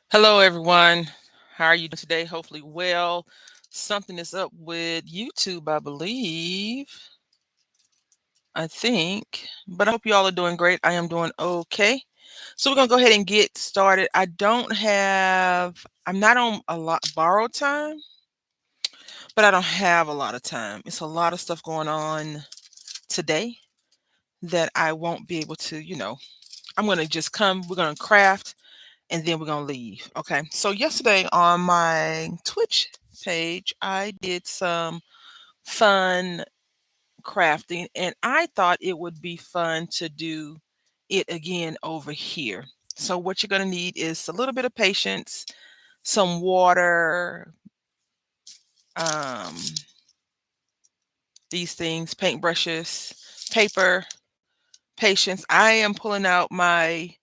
Hello, everyone. How are you doing today? Hopefully, well. Something is up with YouTube, I believe. I think. But I hope you all are doing great. I am doing okay. So, we're going to go ahead and get started. I'm not on a lot borrowed time, but I don't have a lot of time. It's a lot of stuff going on today that I won't be able to, I'm going to just come, we're going to craft, and then we're gonna leave. Okay. So yesterday on my Twitch page, I did some fun crafting, and I thought it would be fun to do it again over here. So what you're gonna need is a little bit of patience, some water, um, these things, paintbrushes, paper, patience. I am pulling out my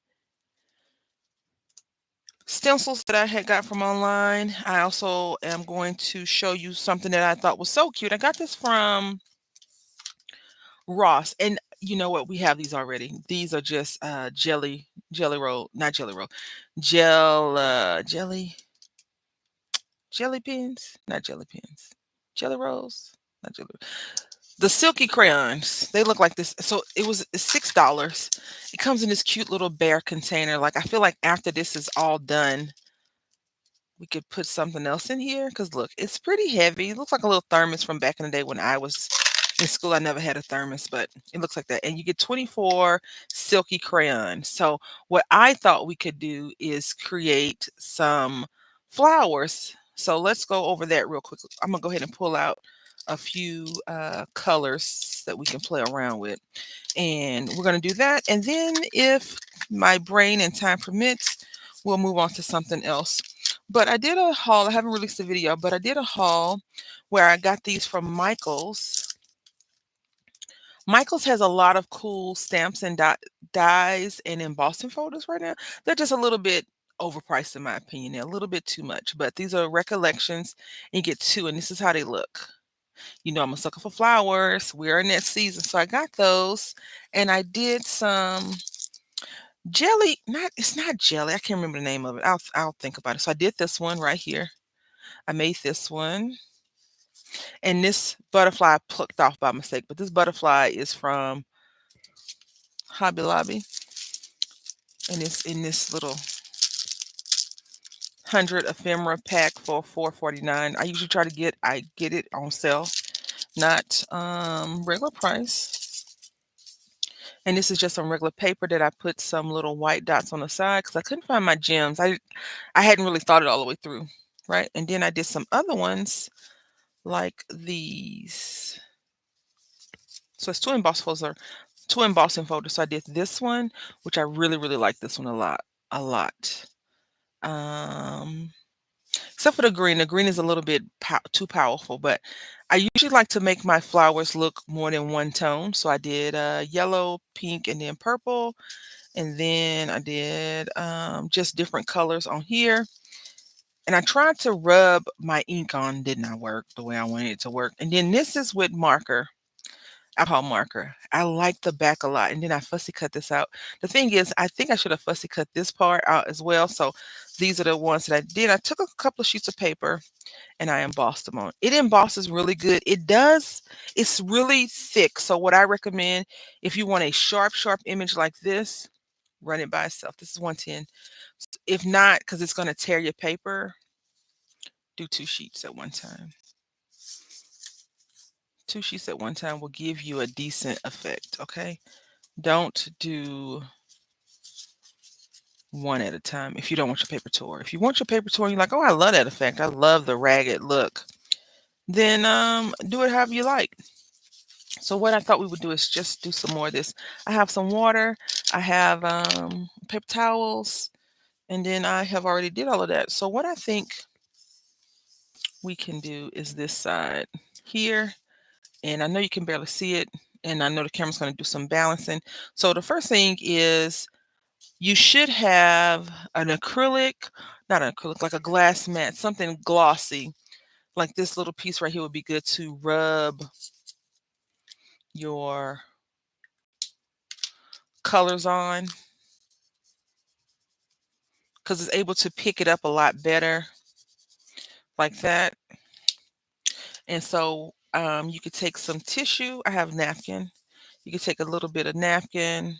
stencils that I had got from online. I also am going to show you something that I thought was so cute. I got this from Ross, and you know what? We have these already. These are just jelly roll, not jelly roll, jelly jelly pins, not jelly pins, jelly rolls, not jelly. The silky crayons. They look like this. So it's $6. It comes in this cute little bear container. Like I feel like after this is all done, we could put something else in here because look, it's pretty heavy. It looks like a little thermos from back in the day when I was in school. I never had a thermos, but it looks like that. And you get 24 silky crayons. So what I thought we could do is create some flowers. So let's go over that real quick. I'm gonna go ahead and pull out a few colors that we can play around with. And we're going to do that. And then if my brain and time permits, we'll move on to something else. But I did a haul. I haven't released a video, but I did a haul where I got these from Michaels. Michaels has a lot of cool stamps and dies and embossing folders right now. They're just a little bit overpriced in my opinion. They're a little bit too much, but these are recollections and you get two, and this is how they look. You know, I'm a sucker for flowers. We're in that season. So I got those and I did some jelly. Not it's not jelly. I can't remember the name of it. I'll think about it. So I did this one right here. I made this one. And this butterfly I plucked off by mistake, but this butterfly is from Hobby Lobby. And it's in this little 100 ephemera pack for $4.49. I get it on sale, not regular price. And this is just some regular paper that I put some little white dots on the side because I couldn't find my gems. I hadn't really thought it all the way through, right? And then I did some other ones like these. So it's two embossing folders. So I did this one, which I really, really like this one a lot. Um, Except for the green. The green is a little bit too powerful, but I usually like to make my flowers look more than one tone. So I did yellow, pink, and then purple. And then I did just different colors on here. And I tried to rub my ink on, did not work the way I wanted it to work. And then this is with marker, alcohol marker. I like the back a lot. And then I fussy cut this out. The thing is, I think I should have fussy cut this part out as well. So these are the ones that I did. I took a couple of sheets of paper and I embossed them on. It embosses really good. It does. It's really thick. So what I recommend, if you want a sharp, sharp image like this, run it by itself. This is 110. If not, because it's going to tear your paper, do two sheets at one time. Two sheets at one time will give you a decent effect, okay? Don't do one at a time if you don't want your paper tore. If you want your paper tore, you're like, oh, I love that effect. I love the ragged look. Then do it however you like. So what I thought we would do is just do some more of this. I have some water. I have paper towels. And then I have already did all of that. So what I think we can do is this side here. And I know you can barely see it. And I know the camera's going to do some balancing. So the first thing is you should have an acrylic, not an acrylic, like a glass mat, something glossy. Like this little piece right here would be good to rub your colors on. because it's able to pick it up a lot better like that. And so you could take some tissue. I have napkin. You could take a little bit of napkin.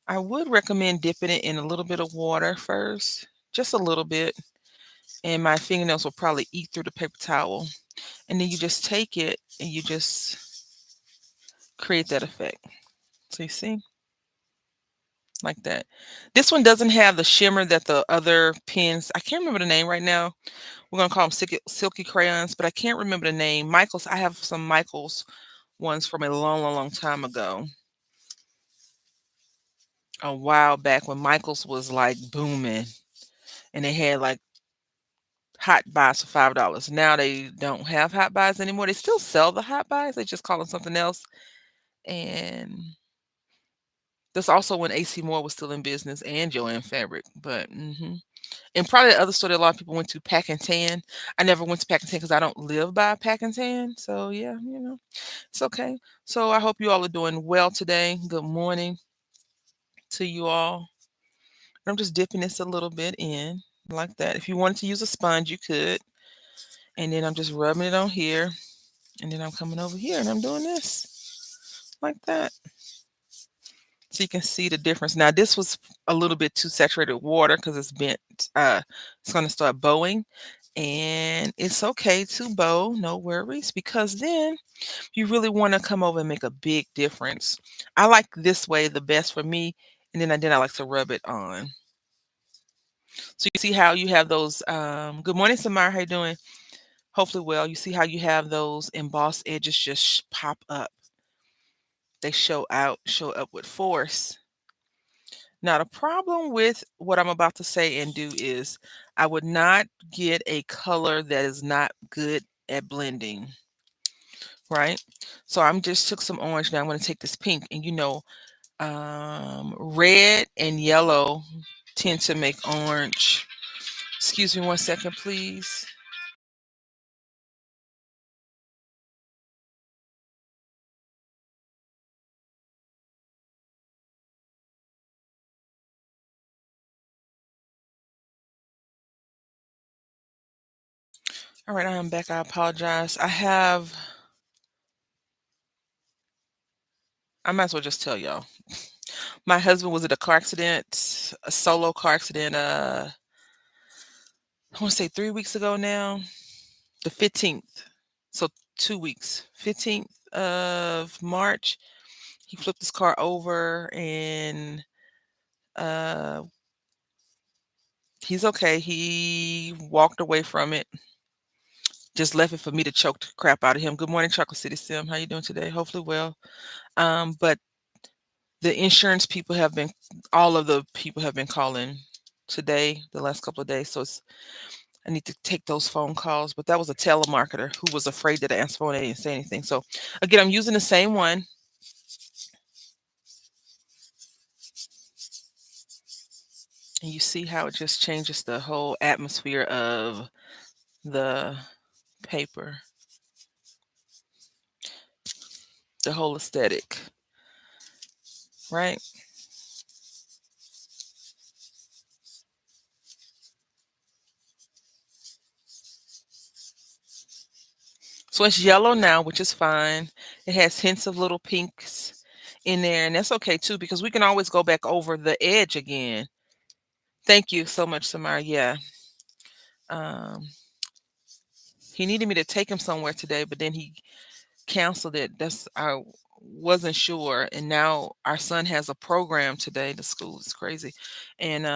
I would recommend dipping it in a little bit of water first, just a little bit, and my fingernails will probably eat through the paper towel. And then you just take it and you just create that effect. So you see, like that. This one doesn't have the shimmer that the other pens. I can't remember the name right now. We're gonna call them silky crayons, but I can't remember the name. Michaels. I have some Michaels ones from a long, long, long time ago, a while back when Michaels was like booming, and they had like hot buys for $5. Now they don't have hot buys anymore. They still sell the hot buys. They just call them something else. And that's also when AC Moore was still in business and Joanne Fabric. But and probably the other store that a lot of people went to, Pack and Tan. I never went to Pack and Tan because I don't live by Pack and Tan. So yeah, it's okay. So I hope you all are doing well today. Good morning to you all. I'm just dipping this a little bit in like that. If you wanted to use a sponge, you could. And then I'm just rubbing it on here. And then I'm coming over here and I'm doing this like that. So you can see the difference. Now this was a little bit too saturated with water because it's bent. It's going to start bowing. And it's okay to bow, no worries, because then you really want to come over and make a big difference. I like this way the best for me. And then I like to rub it on. So you see how you have those. Good morning, Samara. How you doing? Hopefully well. You see how you have those embossed edges just pop up. They show up with force. Now, the problem with what I'm about to say and do is I would not get a color that is not good at blending, right? So I'm just took some orange. Now I'm going to take this pink, and red and yellow tend to make orange. Excuse me one second, please. All right, I am back. I apologize. I might as well just tell y'all. My husband was in a car accident, a solo car accident, I want to say 3 weeks ago now, the 15th. So 2 weeks, 15th of March. He flipped his car over and uh, he's okay. He walked away from it, just left it for me to choke the crap out of him. Good morning, Chocolate City Sim. How you doing today? Hopefully well. But the insurance people all of the people have been calling today, the last couple of days. So I need to take those phone calls. But that was a telemarketer who was afraid that I answered phone. They didn't say anything. So again, I'm using the same one. And you see how it just changes the whole atmosphere of the paper, the whole aesthetic, right? So it's yellow now, which is fine. It has hints of little pinks in there, and that's okay too, because we can always go back over the edge again. Thank you so much, Samara. Yeah. Um, he needed me to take him somewhere today, but then he canceled it. I wasn't sure. And now our son has a program today. The school is crazy. And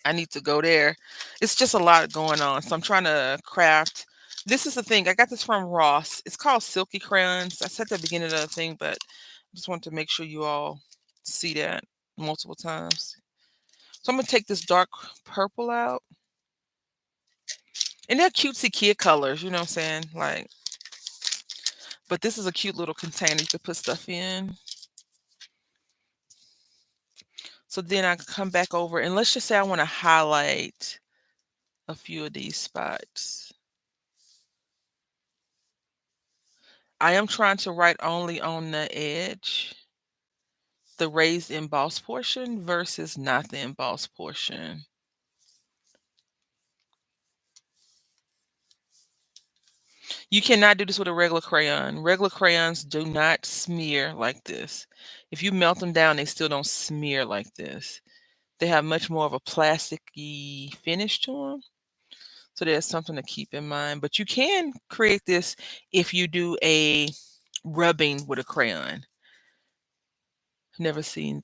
I need to go there. It's just a lot going on. So I'm trying to craft. This is the thing. I got this from Ross. It's called Silky Crayons. I said at the beginning of the thing, but I just want to make sure you all see that multiple times. So I'm gonna take this dark purple out. And they're cutesy kid colors, you know what I'm saying? Like, but this is a cute little container you could put stuff in. So then I come back over and let's just say I want to highlight a few of these spots. I am trying to write only on the edge. the raised emboss portion versus not the emboss portion. You cannot do this with a regular crayon. Regular crayons do not smear like this. If you melt them down, they still don't smear like this. They have much more of a plasticky finish to them. So there's something to keep in mind. But you can create this if you do a rubbing with a crayon. Never seen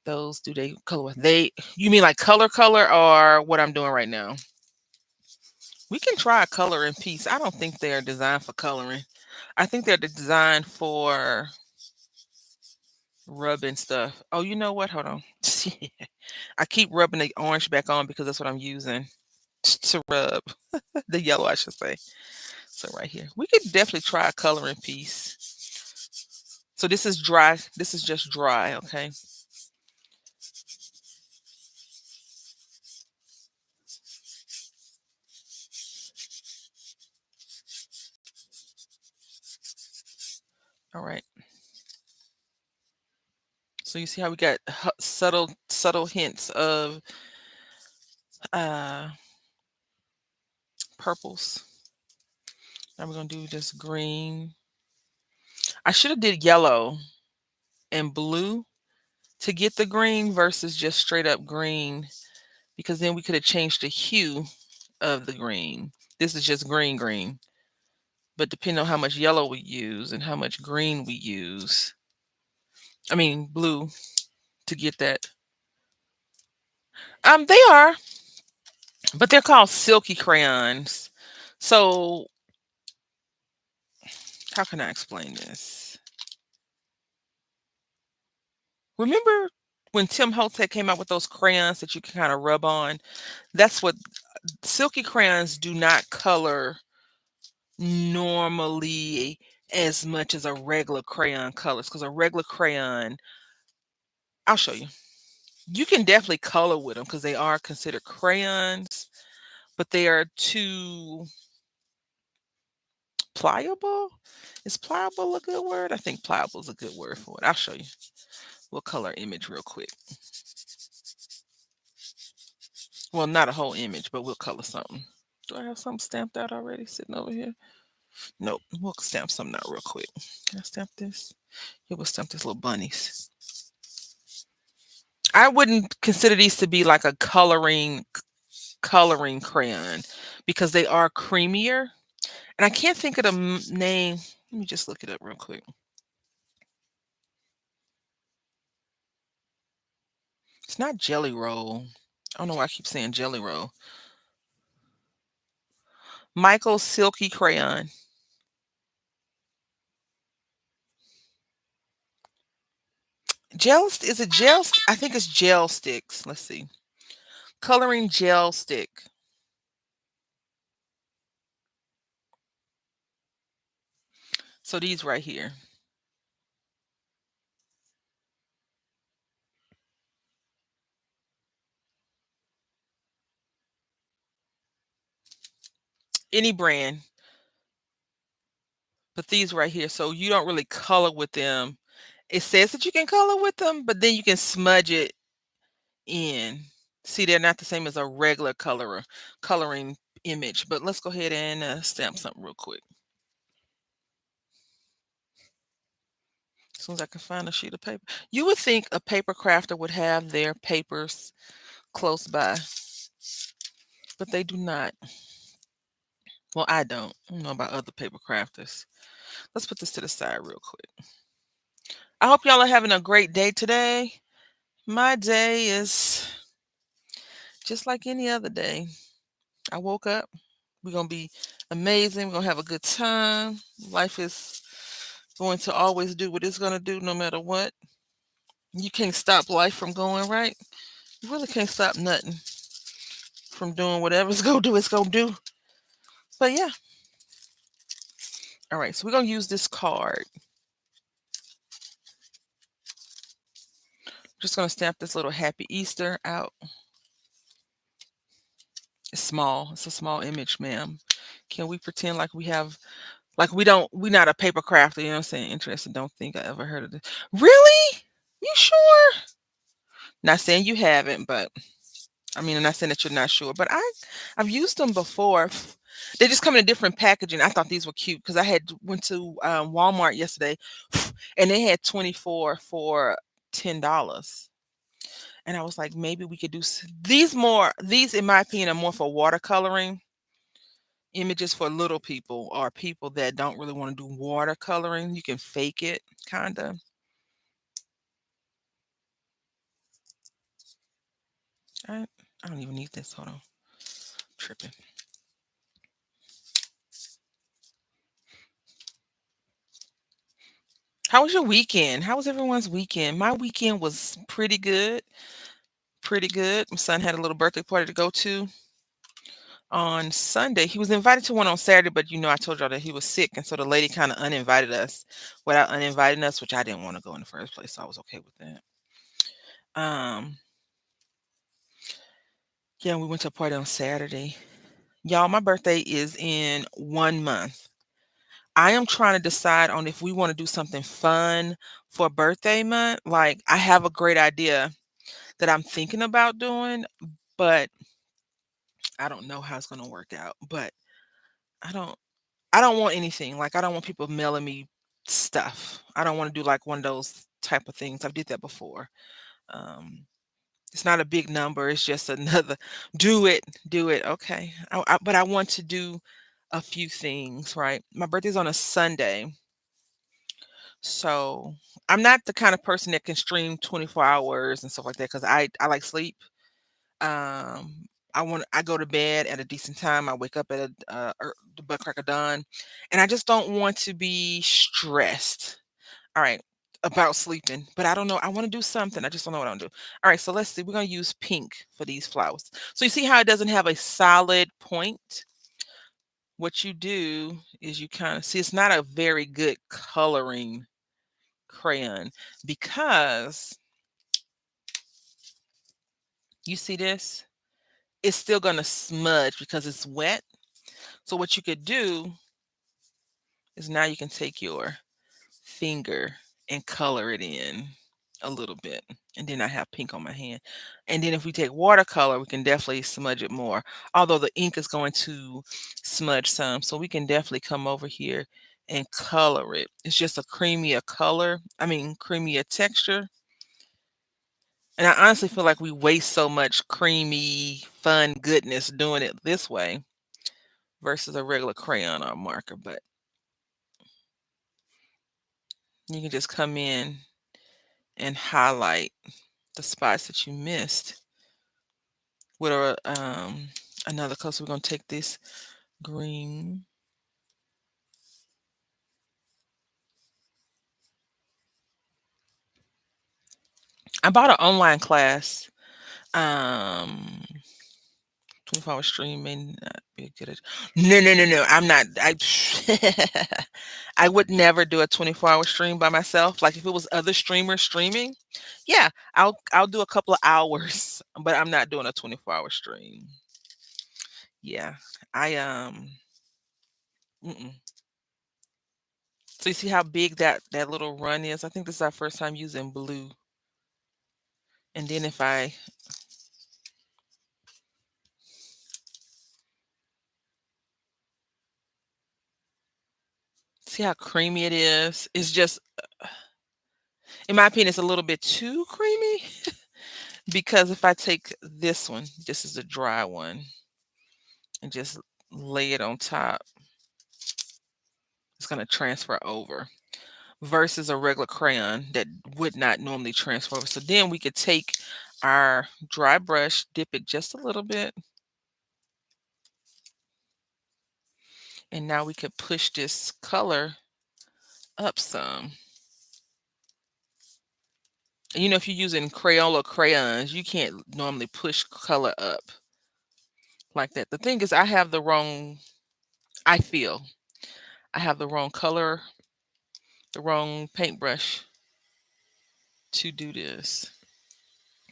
those. Do they color with you mean like color or what I'm doing right now? We can try a coloring piece. I don't think they're designed for coloring. I think they're designed for rubbing stuff. Oh, you know what? Hold on. I keep rubbing the orange back on because that's what I'm using to rub. The yellow, I should say. So right here. We could definitely try a coloring piece. So this is dry. This is just dry, okay? All right. So you see how we got subtle hints of uh purples. Now we're gonna do just green. I should have did yellow and blue to get the green versus just straight up green, because then we could have changed the hue of the green. This is just green. But depending on how much yellow we use and how much green we use, I mean blue, to get that. They are, but they're called silky crayons. So how can I explain this? Remember when Tim Holtz came out with those crayons that you can kind of rub on? That's what silky crayons do not color normally as much as a regular crayon colors, because a regular crayon, I'll show you. You can definitely color with them because they are considered crayons, but they are too pliable. Is pliable a good word? I think pliable is a good word for it. I'll show you. We'll color image real quick. Well, not a whole image, but we'll color something. Do I have something stamped out already sitting over here? Nope. We'll stamp something out real quick. Can I stamp this? Yeah, we'll stamp this little bunnies. I wouldn't consider these to be like a coloring crayon because they are creamier. And I can't think of the name. Let me just look it up real quick. It's not Jelly Roll. I don't know why I keep saying Jelly Roll. Michael Silky Crayon. Is it gel? I think it's gel sticks. Let's see. Coloring gel stick. So these right here. Any brand. But these right here. So you don't really color with them. It says that you can color with them, but then you can smudge it in. See, they're not the same as a regular coloring image. But let's go ahead and stamp something real quick. As soon as I can find a sheet of paper. You would think a paper crafter would have their papers close by, but they do not. Well, I don't. I don't know about other paper crafters. Let's put this to the side real quick. I hope y'all are having a great day today. My day is just like any other day. I woke up. We're going to be amazing. We're going to have a good time. Life is going to always do what it's going to do no matter what. You can't stop life from going right. You really can't stop nothing from doing whatever it's going to do. It's going to do. But yeah. All right. So we're going to use this card. Just going to stamp this little Happy Easter out. It's small. It's a small image, ma'am. Can we pretend like we have, like we're not a paper crafter, you know what I'm saying? Interesting. Don't think I ever heard of this. Really? You sure? Not saying you haven't, but I mean, I'm not saying that you're not sure, but I've used them before. They just come in a different packaging. I thought these were cute because I had went to Walmart yesterday, and they had 24 for $10. And I was like, maybe we could do these more. These, in my opinion, are more for watercoloring images for little people or people that don't really want to do watercoloring. You can fake it, kind of. I, I don't even need this. Hold on, tripping. How was your weekend? How was everyone's weekend? My weekend was pretty good. Pretty good. My son had a little birthday party to go to on Sunday. He was invited to one on Saturday, but I told y'all that he was sick, and so the lady kind of uninvited us without uninviting us, which I didn't want to go in the first place, so I was okay with that. Um, yeah, we went to a party on Saturday. Y'all, my birthday is in 1 month. I am trying to decide on if we want to do something fun for birthday month. Like, I have a great idea that I'm thinking about doing, but I don't know how it's going to work out. But I don't I don't want anything. Like, I don't want people mailing me stuff. I don't want to do like one of those type of things. I've did that before. Um it's not a big number. It's just another do it, do it. Okay. But I want to do a few things, right? My birthday's on a Sunday. So I'm not the kind of person that can stream 24 hours and stuff like that because I like sleep. I go to bed at a decent time. I wake up at the butt crack of dawn, and I just don't want to be stressed. All right, about sleeping, but I don't know. I want to do something. I just don't know what I'm gonna do. All right, so let's see. We're gonna use pink for these flowers. So you see how it doesn't have a solid point. What you do is you kind of see it's not a very good coloring crayon because you see this, it's still gonna smudge because it's wet. So what you could do is now you can take your finger and color it in a little bit. And then I have pink on my hand. And then if we take watercolor, we can definitely smudge it more. Although the ink is going to smudge some. So we can definitely come over here and color it. It's just a creamier color. I mean, creamier texture. And I honestly feel like we waste so much creamy, fun goodness doing it this way versus a regular crayon or marker. But you can just come in and highlight the spots that you missed with another color. So we're gonna take this green. I bought an online class. Um 24-hour stream may not be a good no, no, no, no. I'm not. I would never do a 24-hour stream by myself. Like if it was other streamers streaming, yeah, I'll do a couple of hours, but I'm not doing a 24-hour stream. Yeah, I mm-mm. So you see how big that little run is? I think this is our first time using blue. And then if I see how creamy it is, it's just, in my opinion, it's a little bit too creamy because if I take this one, this is a dry one, and just lay it on top, it's going to transfer over versus a regular crayon that would not normally transfer over. So then we could take our dry brush, dip it just a little bit, and now we could push this color up some. And if you're using Crayola crayons, you can't normally push color up like that. The thing is, I feel I have the wrong color, the wrong paintbrush to do this.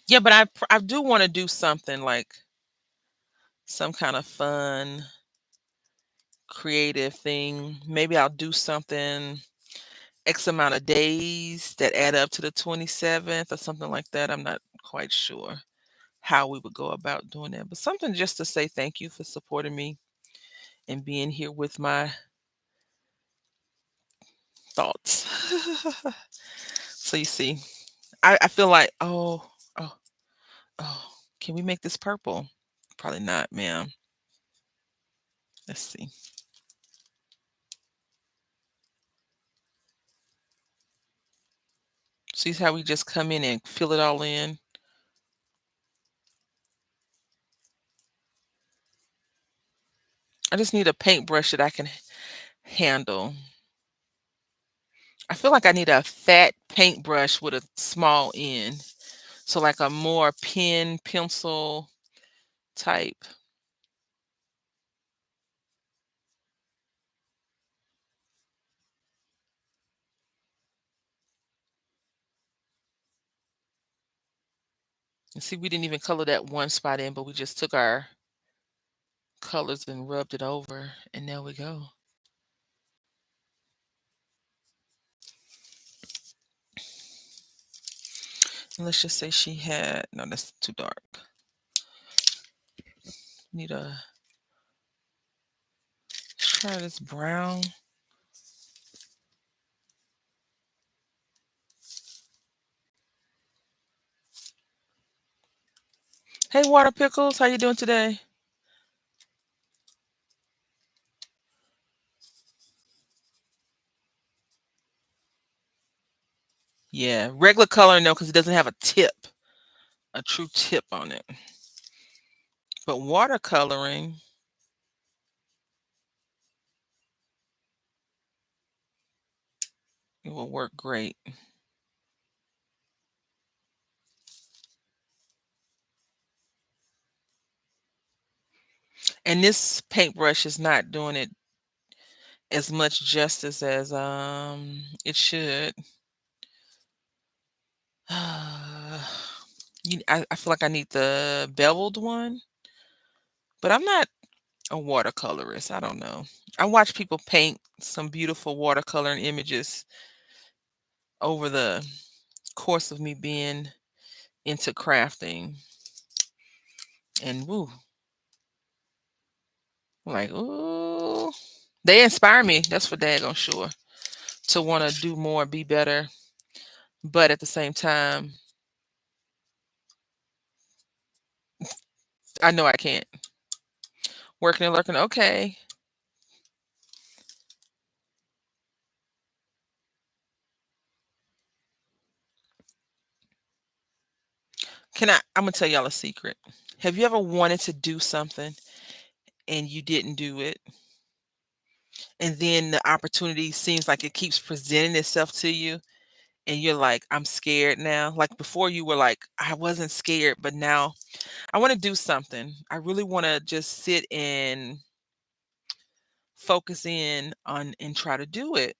Yeah, but I do want to do something like some kind of fun, creative thing. Maybe I'll do something X amount of days that add up to the 27th or something like that. I'm not quite sure how we would go about doing that. But something just to say thank you for supporting me and being here with my thoughts. So you see, I feel like, oh, oh, can we make this purple? Probably not, ma'am. Let's see. See how we just come in and fill it all in? I just need a paintbrush that I can handle. I feel like I need a fat paintbrush with a small end. So like a more pen, pencil type. And see, we didn't even color that one spot in, but we just took our colors and rubbed it over, and there we go. And let's just say she had, no, that's too dark. Need a, let's try this brown. Hey, Water Pickles, how you doing today? Yeah, regular coloring though, because it doesn't have a true tip on it. But watercoloring, it will work great. And this paintbrush is not doing it as much justice as it should. I feel like I need the beveled one, but I'm not a watercolorist. I don't know. I watch people paint some beautiful watercoloring images over the course of me being into crafting, and woo, like ooh, they inspire me. That's for daggone sure to want to do more, be better, but at the same time, I know I can't. Working and lurking. Okay, can I? I'm gonna tell y'all a secret. Have you ever wanted to do something and you didn't do it, and then the opportunity seems like it keeps presenting itself to you, and you're like, I'm scared now? Like before, you were like, I wasn't scared, but now I want to do something. I really want to just sit and focus in on and try to do it.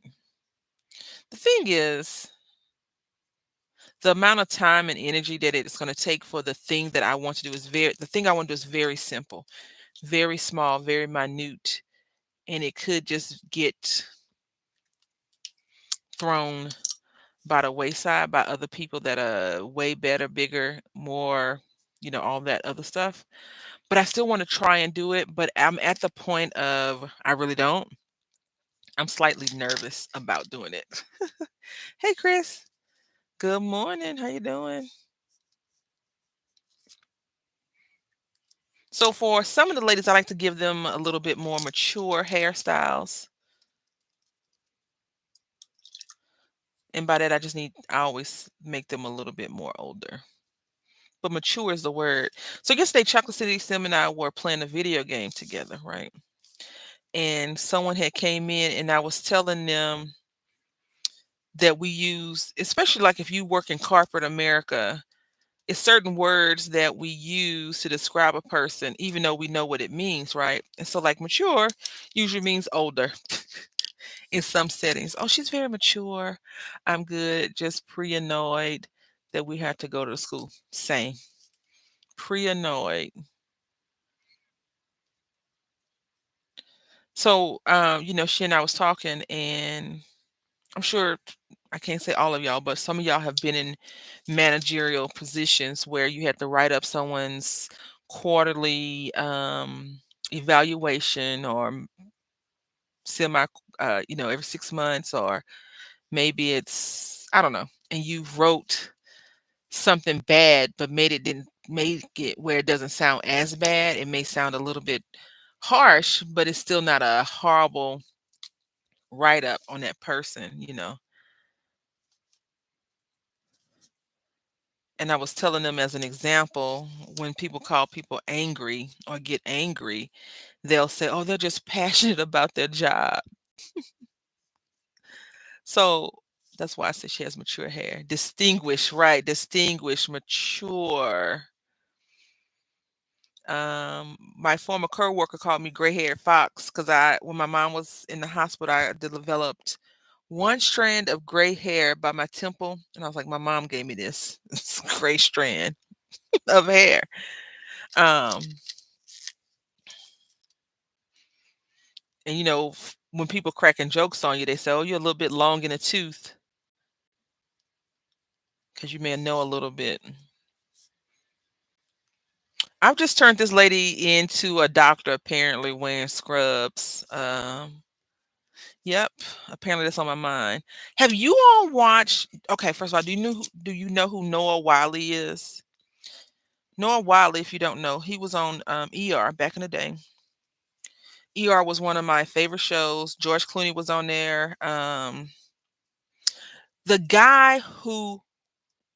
The thing is, the amount of time and energy that it's going to take for the thing that I want to do is the thing I want to do is very simple, very small, very minute, and it could just get thrown by the wayside by other people that are way better, bigger, more, all that other stuff. But I still want to try and do it, but I'm at the point of I really don't. I'm slightly nervous about doing it. Hey Chris, good morning. How you doing? So for some of the ladies, I like to give them a little bit more mature hairstyles. And by that I always make them a little bit more older. But mature is the word. So yesterday, Chocolate City Sim and I were playing a video game together, right? And someone had came in and I was telling them that we use, especially like if you work in corporate America, it's certain words that we use to describe a person, even though we know what it means, right? And so like mature usually means older in some settings. Oh, she's very mature. I'm good. Just pre-annoyed that we had to go to school. Same. Pre-annoyed. So, she and I was talking, and I'm sure I can't say all of y'all, but some of y'all have been in managerial positions where you had to write up someone's quarterly evaluation or semi, every 6 months, or maybe it's, I don't know, and you wrote something bad, but made it didn't make it where it doesn't sound as bad. It may sound a little bit harsh, but it's still not a horrible write up on that person. And I was telling them as an example, when people call people angry or get angry, they'll say, "Oh, they're just passionate about their job." So that's why I said she has mature hair. Distinguished, right? Distinguished, mature. My former coworker called me gray-haired fox because when my mom was in the hospital, I developed one strand of gray hair by my temple, and I was like, my mom gave me this, this gray strand of hair. Um, and when people cracking jokes on you, they say, "Oh, you're a little bit long in the tooth," because you may know a little bit. I've just turned this lady into a doctor, apparently wearing scrubs. Yep, apparently that's on my mind. Have you all watched? Okay, first of all, do you know who Noah Wiley is? Noah Wiley, if you don't know, he was on ER back in the day. ER was one of my favorite shows. George Clooney was on there. The guy who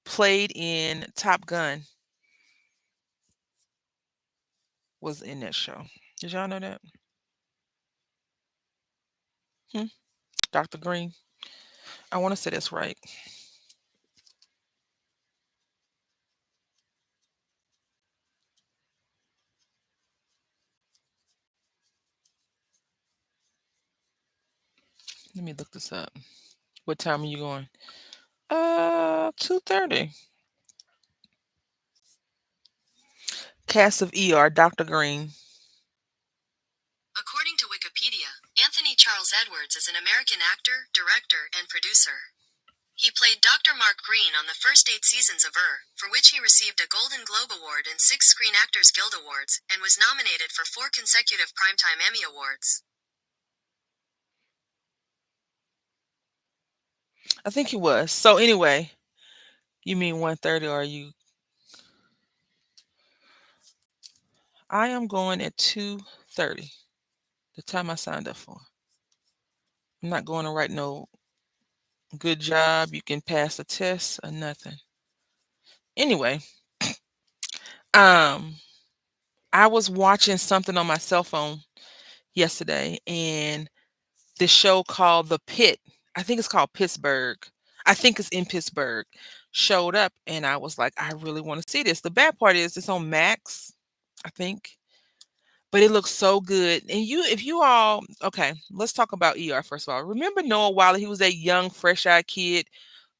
played in Top Gun was in that show. Did y'all know that? Hmm? Dr. Green. I want to say that's right. Let me look this up. What time are you going? 2:30. Cast of ER, Dr. Green. According to Wikipedia, Anthony Charles Edwards is an American actor, director, and producer. He played Dr. Mark Green on the first 8 seasons of for which he received a Golden Globe Award and 6 Screen Actors Guild Awards, and was nominated for 4 consecutive Primetime Emmy Awards. I think he was. So anyway, you mean 1:30, or you? I am going at 2:30. The time I signed up for. I'm not going to write no good job. You can pass the test or nothing. Anyway, um, I was watching something on my cell phone yesterday, and this show called The Pit. I think it's called Pittsburgh. I think it's in Pittsburgh. Showed up, and I was like, I really want to see this. The bad part is it's on Max, I think. But it looks so good. And if you all, okay, let's talk about ER first of all. Remember Noah Wiley? He was a young, fresh-eyed kid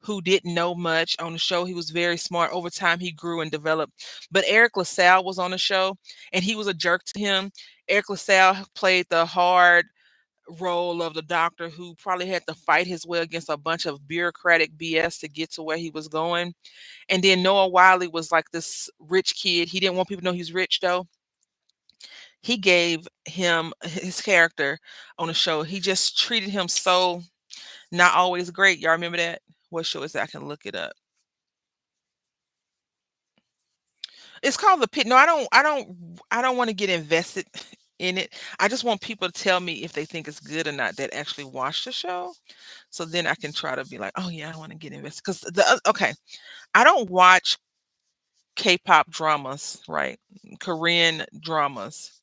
who didn't know much on the show. He was very smart. Over time, he grew and developed. But Eric LaSalle was on the show, and he was a jerk to him. Eric LaSalle played the hard role of the doctor who probably had to fight his way against a bunch of bureaucratic BS to get to where he was going. And then Noah Wiley was like this rich kid. He didn't want people to know he's rich though. He gave him his character on the show. He just treated him so not always great. Y'all remember that? What show is that? I can look it up. It's called The Pit. No, I don't want to get invested in it. I just want people to tell me if they think it's good or not that actually watch the show. So then I can try to be like, "Oh yeah, I want to get invested." Cuz okay, I don't watch K-pop dramas, right? Korean dramas.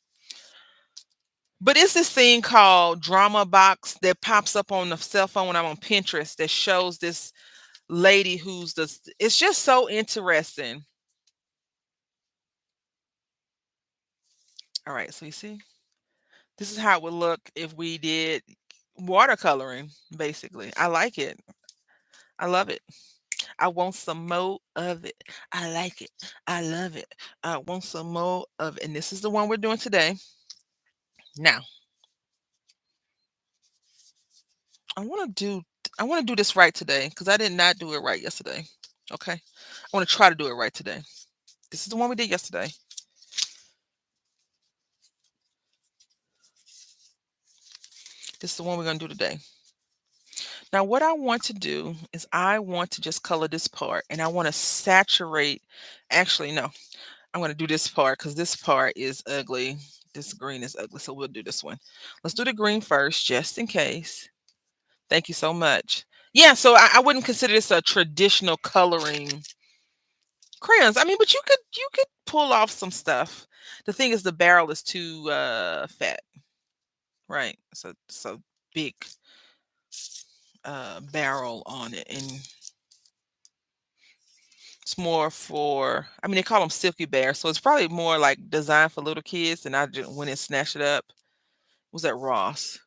But it's this thing called Drama Box that pops up on the cell phone when I'm on Pinterest that shows this lady who's it's just so interesting. All right, so you see, this is how it would look if we did watercoloring, basically. I like it. I love it. I want some more of it. I like it. I love it. I want some more of it. And this is the one we're doing today. Now, I want to do. I want to do this right today because I did not do it right yesterday. Okay. I want to try to do it right today. This is the one we did yesterday. This is the one we're going to do today. Now, what I want to do is I want to just color this part and I want to saturate. Actually, no, I'm going to do this part because this part is ugly. This green is ugly. So we'll do this one. Let's do the green first, just in case. Thank you so much. Yeah, so I wouldn't consider this a traditional coloring crayons. I mean, but you could pull off some stuff. The thing is the barrel is too fat, right? So big barrel on it, and it's more for, I mean, they call them Silky Bear, so it's probably more like designed for little kids. And I just went and snatched it up. It was at Ross.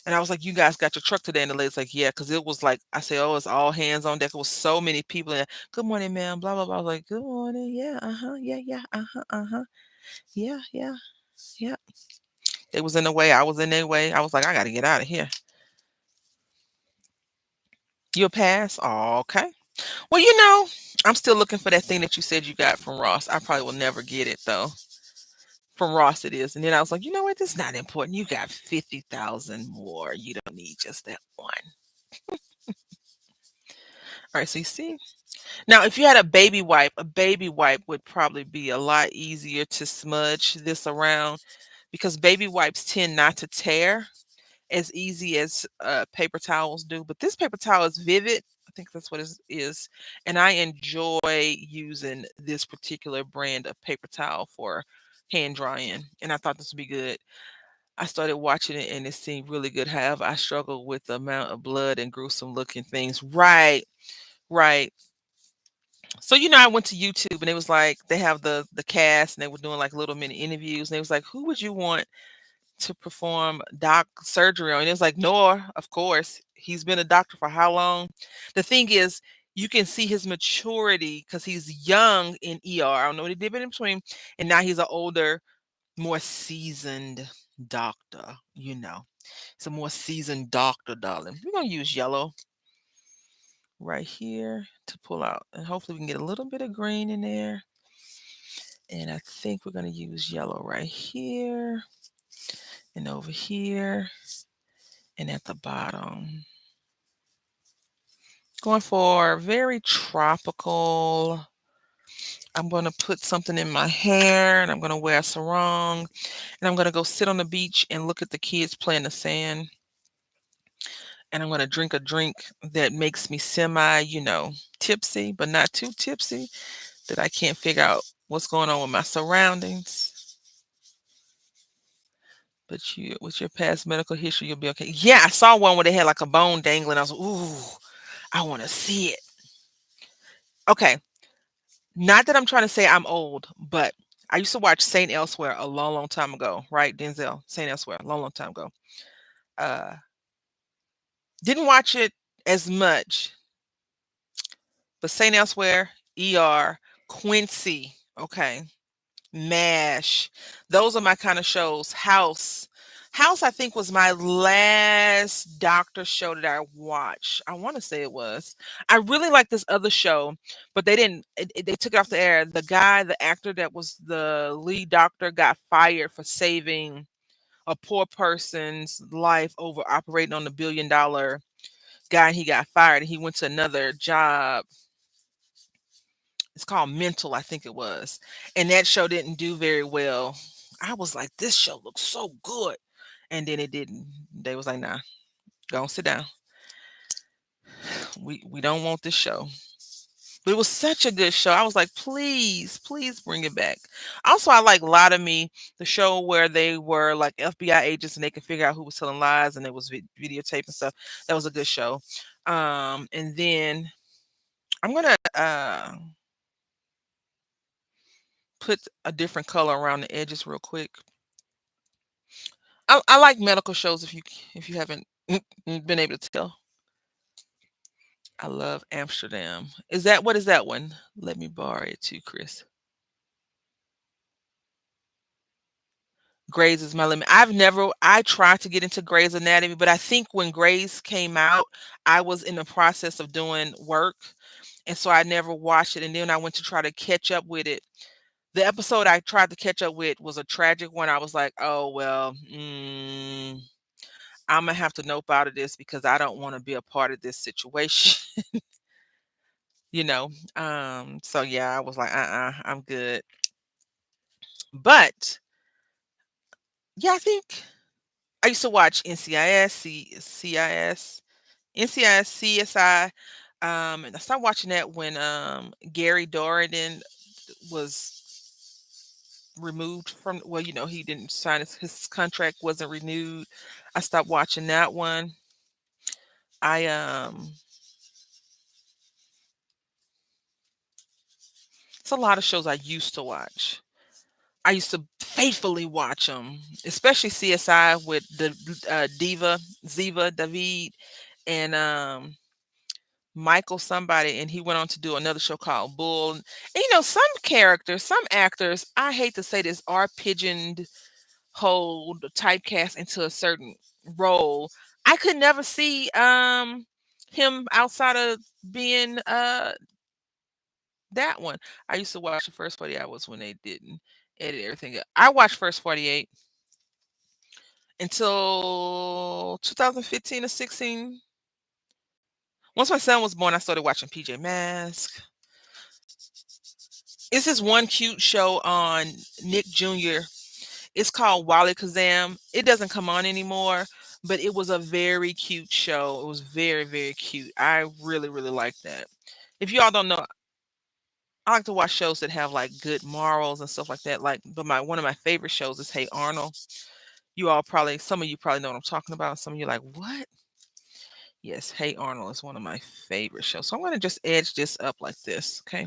And I was like, "You guys got your truck today?" And the lady's like, "Yeah," because it was like, I say, "Oh, it's all hands on deck." It was so many people. And good morning, ma'am. Blah blah blah. I was like, "Good morning. Yeah. Uh huh. Yeah. Yeah. Uh huh. Uh huh. Yeah. Yeah. Yeah." They was in the way. I was in their way. I was like, "I got to get out of here." You'll pass. Oh, okay. Well, I'm still looking for that thing that you said you got from Ross. I probably will never get it though. From Ross it is. And then I was like, you know what? This is not important. You got 50,000 more. You don't need just that one. All right. So you see. Now, if you had a baby wipe would probably be a lot easier to smudge this around because baby wipes tend not to tear as easy as paper towels do. But this paper towel is Vivid. I think that's what it is. And I enjoy using this particular brand of paper towel for hand drying. And I thought this would be good. I started watching it and it seemed really good. However, I struggle with the amount of blood and gruesome looking things. Right, right. So I went to YouTube and it was like they have the cast and they were doing like little mini interviews and it was like, who would you want to perform doc surgery on? And it was like Noah, of course. He's been a doctor for how long? The thing is, you can see his maturity because he's young in ER. I don't know what he did in between, and now he's an older, more seasoned doctor. He's a more seasoned doctor, darling. We're gonna use yellow right here to pull out, and hopefully we can get a little bit of green in there. And I think we're gonna use yellow right here and over here and at the bottom. Going for very tropical. I'm going to put something in my hair and I'm going to wear a sarong and I'm going to go sit on the beach and look at the kids play in the sand. And I'm going to drink a drink that makes me tipsy, but not too tipsy that I can't figure out what's going on with my surroundings. But with your past medical history, you'll be okay. Yeah, I saw one where they had like a bone dangling. I was like, ooh, I want to see it. Okay. Not that I'm trying to say I'm old, but I used to watch Saint Elsewhere a long, long time ago, right? Denzel, Saint Elsewhere, a long, long time ago. Uh, didn't watch it as much, but Saint Elsewhere, ER, Quincy, okay, MASH. Those are my kind of shows. House. House, I think, was my last doctor show that I watched. I want to say it was. I really like this other show, but they didn't. They took it off the air. The actor that was the lead doctor, got fired for saving a poor person's life over operating on the $1 billion guy. And he got fired, and he went to another job. It's called Mental, I think it was. And that show didn't do very well. I was like, this show looks so good. And then it didn't. They was like, nah, go and sit down. We don't want this show. But it was such a good show. I was like, please, please bring it back. Also, I like Lie to Me, the show where they were like FBI agents and they could figure out who was telling lies and it was videotape and stuff. That was a good show. And then I'm gonna put a different color around the edges real quick. I like medical shows if you haven't been able to tell. I love Amsterdam. What is that one? Let me borrow it too, Chris. Grey's is my limit. I tried to get into Grey's Anatomy, but I think when Grey's came out, I was in the process of doing work, and so I never watched it. And then I went to try to catch up with it. The episode I tried to catch up with was a tragic one. I was like, oh, well, I'm gonna have to nope out of this because I don't want to be a part of this situation, you know. So yeah, I was like, I'm good. But yeah, I think I used to watch NCIS, CIS, NCIS, CSI. And I started watching that when Gary Doradin was removed from, well, he didn't sign his contract wasn't renewed. I stopped watching that one. I It's a lot of shows I used to watch. I used to faithfully watch them, especially CSI with the Ziva David, and Michael somebody, and he went on to do another show called Bull. And some characters, some actors, I hate to say this, are pigeoned hold typecast into a certain role. I could never see him outside of being that one. I used to watch the first 40 hours when they didn't edit everything up. I watched first 48 until 2015 or 16. Once my son was born, I started watching PJ Masks. It's this one cute show on Nick Jr. It's called Wally Kazam. It doesn't come on anymore, but it was a very cute show. It was very, very cute. I really, really like that. If y'all don't know, I like to watch shows that have like good morals and stuff like that. But one of my favorite shows is Hey Arnold. Some of you probably know what I'm talking about. Some of you are like, what? Yes, Hey Arnold is one of my favorite shows. So I'm going to just edge this up like this. Okay.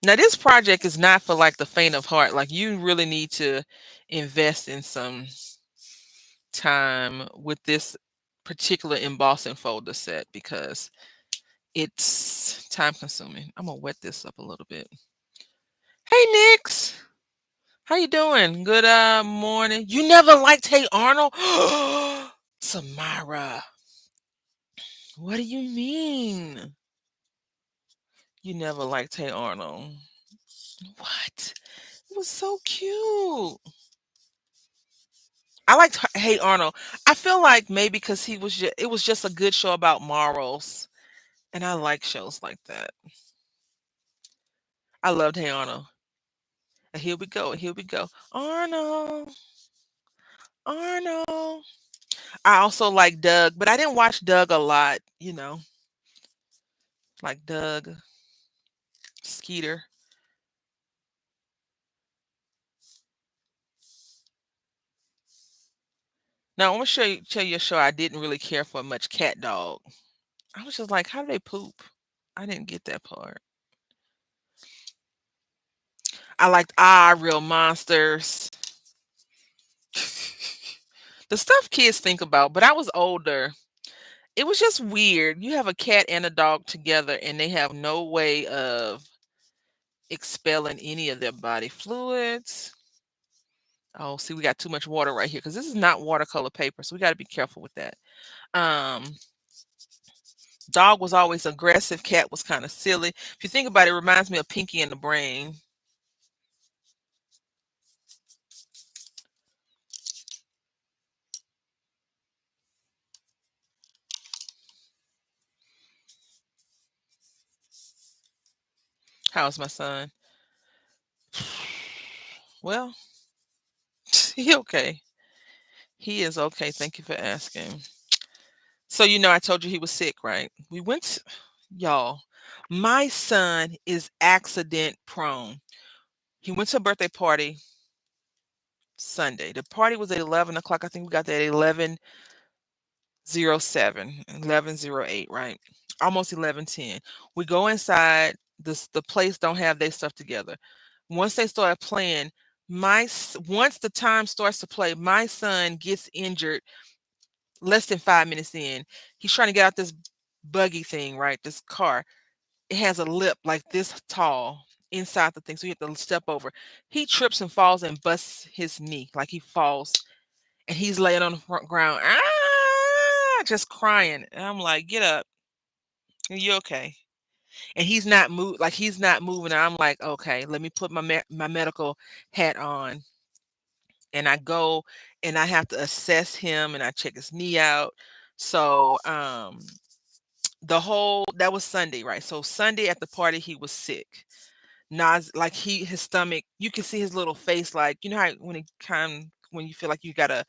Now this project is not for like the faint of heart. Like you really need to invest in some time with this particular embossing folder set because it's time consuming. I'm gonna wet this up a little bit. Hey Nix, how you doing? Good morning. You never liked Hey Arnold? Samara, what do you mean? You never liked Hey Arnold? What? It was so cute. I liked Hey Arnold. I feel like maybe because it was just a good show about morals, and I like shows like that. I loved Hey Arnold. And here we go. Here we go. Arnold. Arnold. I also like Doug, but I didn't watch Doug a lot, like Doug, Skeeter. Now I'm gonna tell you a show I didn't really care for much. Cat Dog. I was just like, how do they poop? I didn't get that part. I liked Real Monsters. The stuff kids think about, but I was older. It was just weird. You have a cat and a dog together, and they have no way of expelling any of their body fluids. Oh, see, we got too much water right here because this is not watercolor paper, so we got to be careful with that. Um, Dog was always aggressive. Cat was kind of silly. If you think about it, it reminds me of Pinky and the Brain. How's my son? Well, he okay. He is okay. Thank you for asking. So I told you he was sick, right? Y'all. My son is accident prone. He went to a birthday party Sunday. The party was at 11 o'clock. I think we got there at 11:07, 11:08, right? Almost 11:10. We go inside. The place don't have their stuff together. Once they start playing, once the time starts to play, my son gets injured less than 5 minutes in. He's trying to get out this buggy thing, right? This car. It has a lip like this tall. inside the thing, so you have to step over. He trips and falls and busts his knee, like he falls, and he's laying on the front ground, just crying. And I'm like, "Get up. Are you okay?" And he's not moving. And I'm like, "Okay, let me put my medical hat on." And I go and I have to assess him and I check his knee out. So, the whole that was Sunday, right? So Sunday at the party he was sick. Like his stomach, you can see his little face, like you know how when you feel like you gotta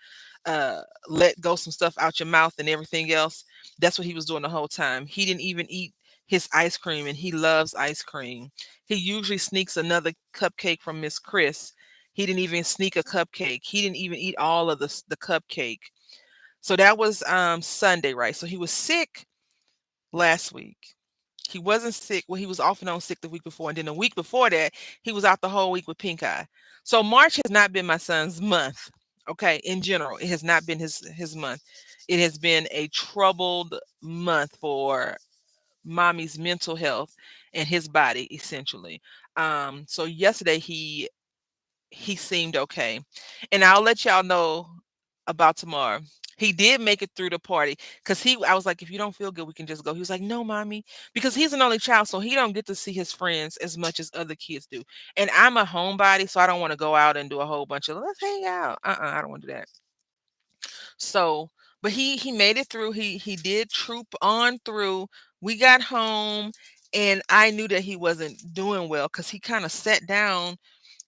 let go some stuff out your mouth and everything else. That's what he was doing the whole time. He didn't even eat his ice cream, and he loves ice cream. He usually sneaks another cupcake from Miss Chris. He didn't even sneak a cupcake. He didn't even eat all of the cupcake. So that was Sunday, right? So he was sick last week. He wasn't sick. Well, he was off and on sick the week before. And then the week before that, he was out the whole week with pink eye. So March has not been my son's month. Okay. In general, it has not been his month. It has been a troubled month for mommy's mental health and his body, essentially. So yesterday he seemed okay. And I'll let y'all know about tomorrow. He did make it through the party because I was like, if you don't feel good, we can just go. He was like, no, mommy, because he's an only child, so he don't get to see his friends as much as other kids do. And I'm a homebody, so I don't want to go out and do a whole bunch of let's hang out. I don't want to do that. So, but he made it through. He did troop on through. We got home, and I knew that he wasn't doing well because he kind of sat down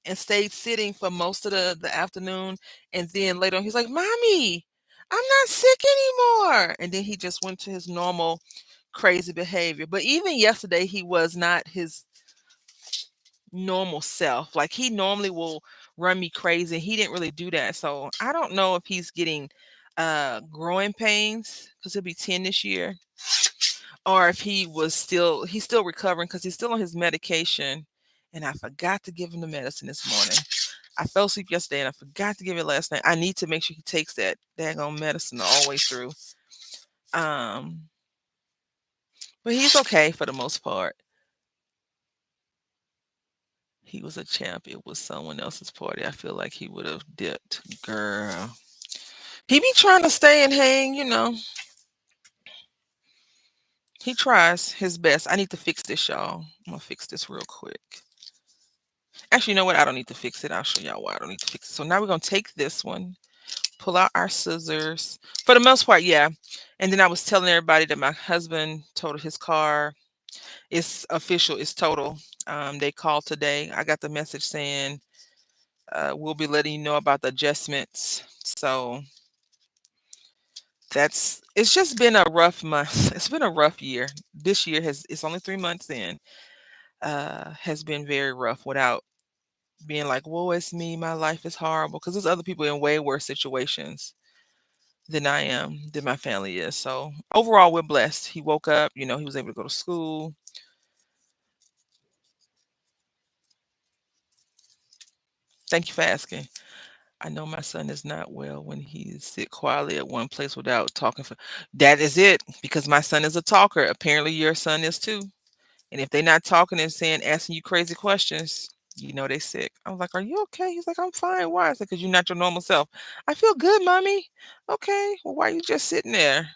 and stayed sitting for most of the afternoon. And then later on, he's like, Mommy, I'm not sick anymore. And then he just went to his normal crazy behavior. But even yesterday, he was not his normal self. Like he normally will run me crazy. He didn't really do that. So I don't know if he's getting growing pains because he'll be 10 this year, or if he's still recovering because he's still on his medication. And I forgot to give him the medicine this morning. I fell asleep yesterday and I forgot to give it last night. I need to make sure he takes that daggone medicine all the way through. Um, but he's okay for the most part. He was a champ. It was someone else's party. I feel like he would have dipped. Girl. He be trying to stay and hang, you know. He tries his best. I need to fix this, y'all. I'm gonna fix this real quick. Actually, you know what? I don't need to fix it. I'll show y'all why I don't need to fix it. So now we're gonna take this one, pull out our scissors. For the most part, yeah. And then I was telling everybody that my husband totaled his car. It's official. It's total. They called today. I got the message saying we'll be letting you know about the adjustments. So it's just been a rough month. It's been a rough year. This year it's only 3 months in. Has been very rough without being like, "Whoa, it's me. My life is horrible." Because there's other people in way worse situations than I am, than my family is. So overall, we're blessed. He woke up. You know, he was able to go to school. Thank you for asking. I know my son is not well when he sit quietly at one place without talking for that is it, because my son is a talker. Apparently your son is too. And if they're not talking and saying asking you crazy questions, you know they sick. I was like, "Are you okay?" He's like, "I'm fine." Why? I said, "Because you're not your normal self." "I feel good, mommy." "Okay, well, why are you just sitting there?"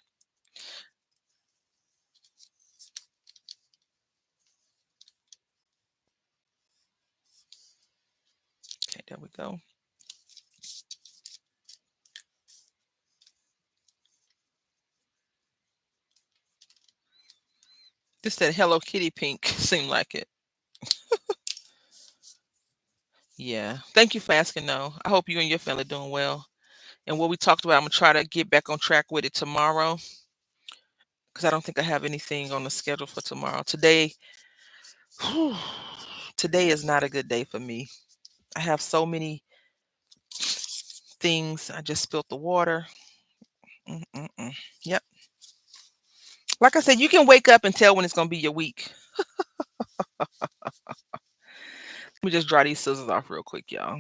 Okay, there we go. This that Hello Kitty pink seemed like it. Yeah. Thank you for asking though. I hope you and your family doing well. And what we talked about, I'm gonna try to get back on track with it tomorrow because I don't think I have anything on the schedule for tomorrow. Whew, today is not a good day for me. I have so many things. I just spilled the water. Mm-mm-mm. Yep. Like I said, you can wake up and tell when it's gonna be your week. Let me just dry these scissors off real quick, y'all,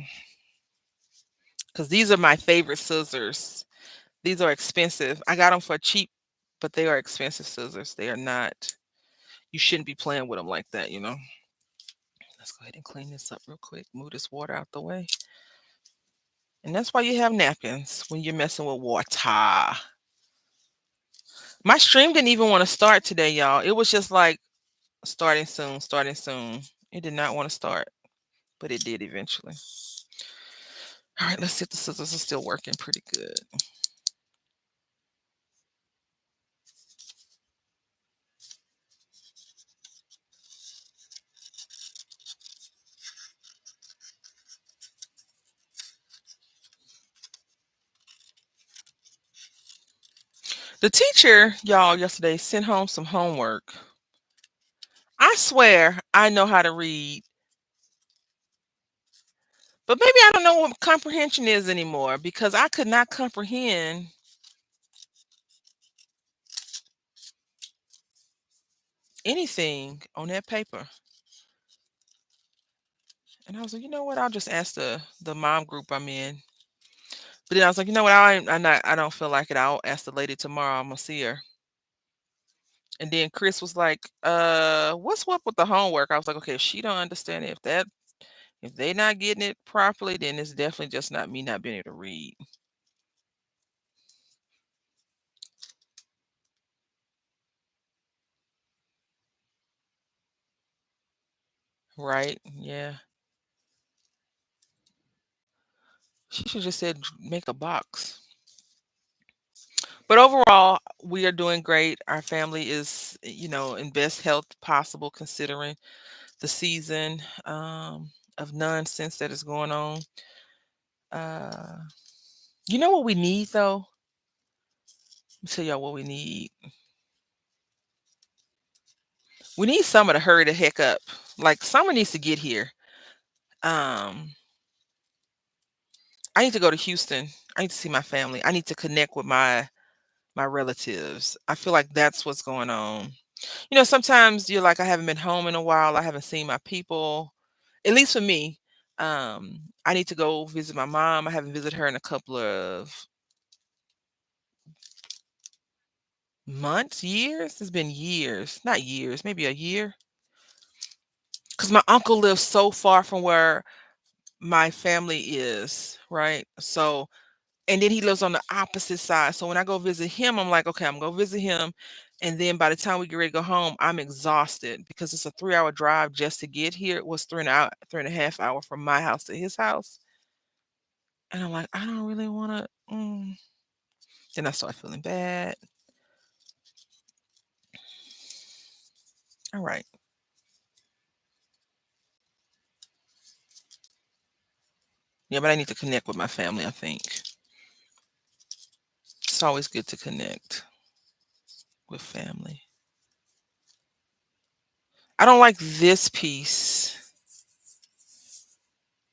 because these are my favorite scissors. These are expensive. I got them for cheap, but they are expensive scissors. They are not. You shouldn't be playing with them like that, you know. Let's go ahead and clean this up real quick. Move this water out the way. And that's why you have napkins when you're messing with water. My stream didn't even want to start today, y'all. It was just like starting soon, starting soon. It did not want to start, but it did eventually. All right, let's see if the scissors are still working pretty good. The teacher, y'all, yesterday sent home some homework. I swear I know how to read, but maybe I don't know what comprehension is anymore because I could not comprehend anything on that paper. And I was like, you know what? I'll just ask the mom group I'm in. But then I was like, you know what? I don't feel like it. I'll ask the lady tomorrow. I'm gonna see her. And then Chris was like, what's up with the homework? I was like, okay, if she don't understand it, if they not getting it properly, then it's definitely just not me not being able to read. Right? Yeah. She should just said make a box. But overall, we are doing great. Our family is, in best health possible considering the season of nonsense that is going on. Uh, you know what we need though? Let me tell y'all what we need. We need Summer to hurry the heck up. Like Summer needs to get here. Um, I need to go to Houston. I need to see my family. I need to connect with my relatives. I feel like that's what's going on. Sometimes you're like, I haven't been home in a while. I haven't seen my people. At least for me. I need to go visit my mom. I haven't visited her in a couple of months, years. It's been years, not years, maybe a year. Because my uncle lives so far from where my family is, right? So, and then he lives on the opposite side. So when I go visit him, I'm like, okay, I'm gonna go visit him. And then by the time we get ready to go home, I'm exhausted because it's a 3 hour drive just to get here. It was 3.5 hour from my house to his house. And I'm like, I don't really want to. Then I start feeling bad. All right. Yeah, but I need to connect with my family, I think. It's always good to connect with family. I don't like this piece.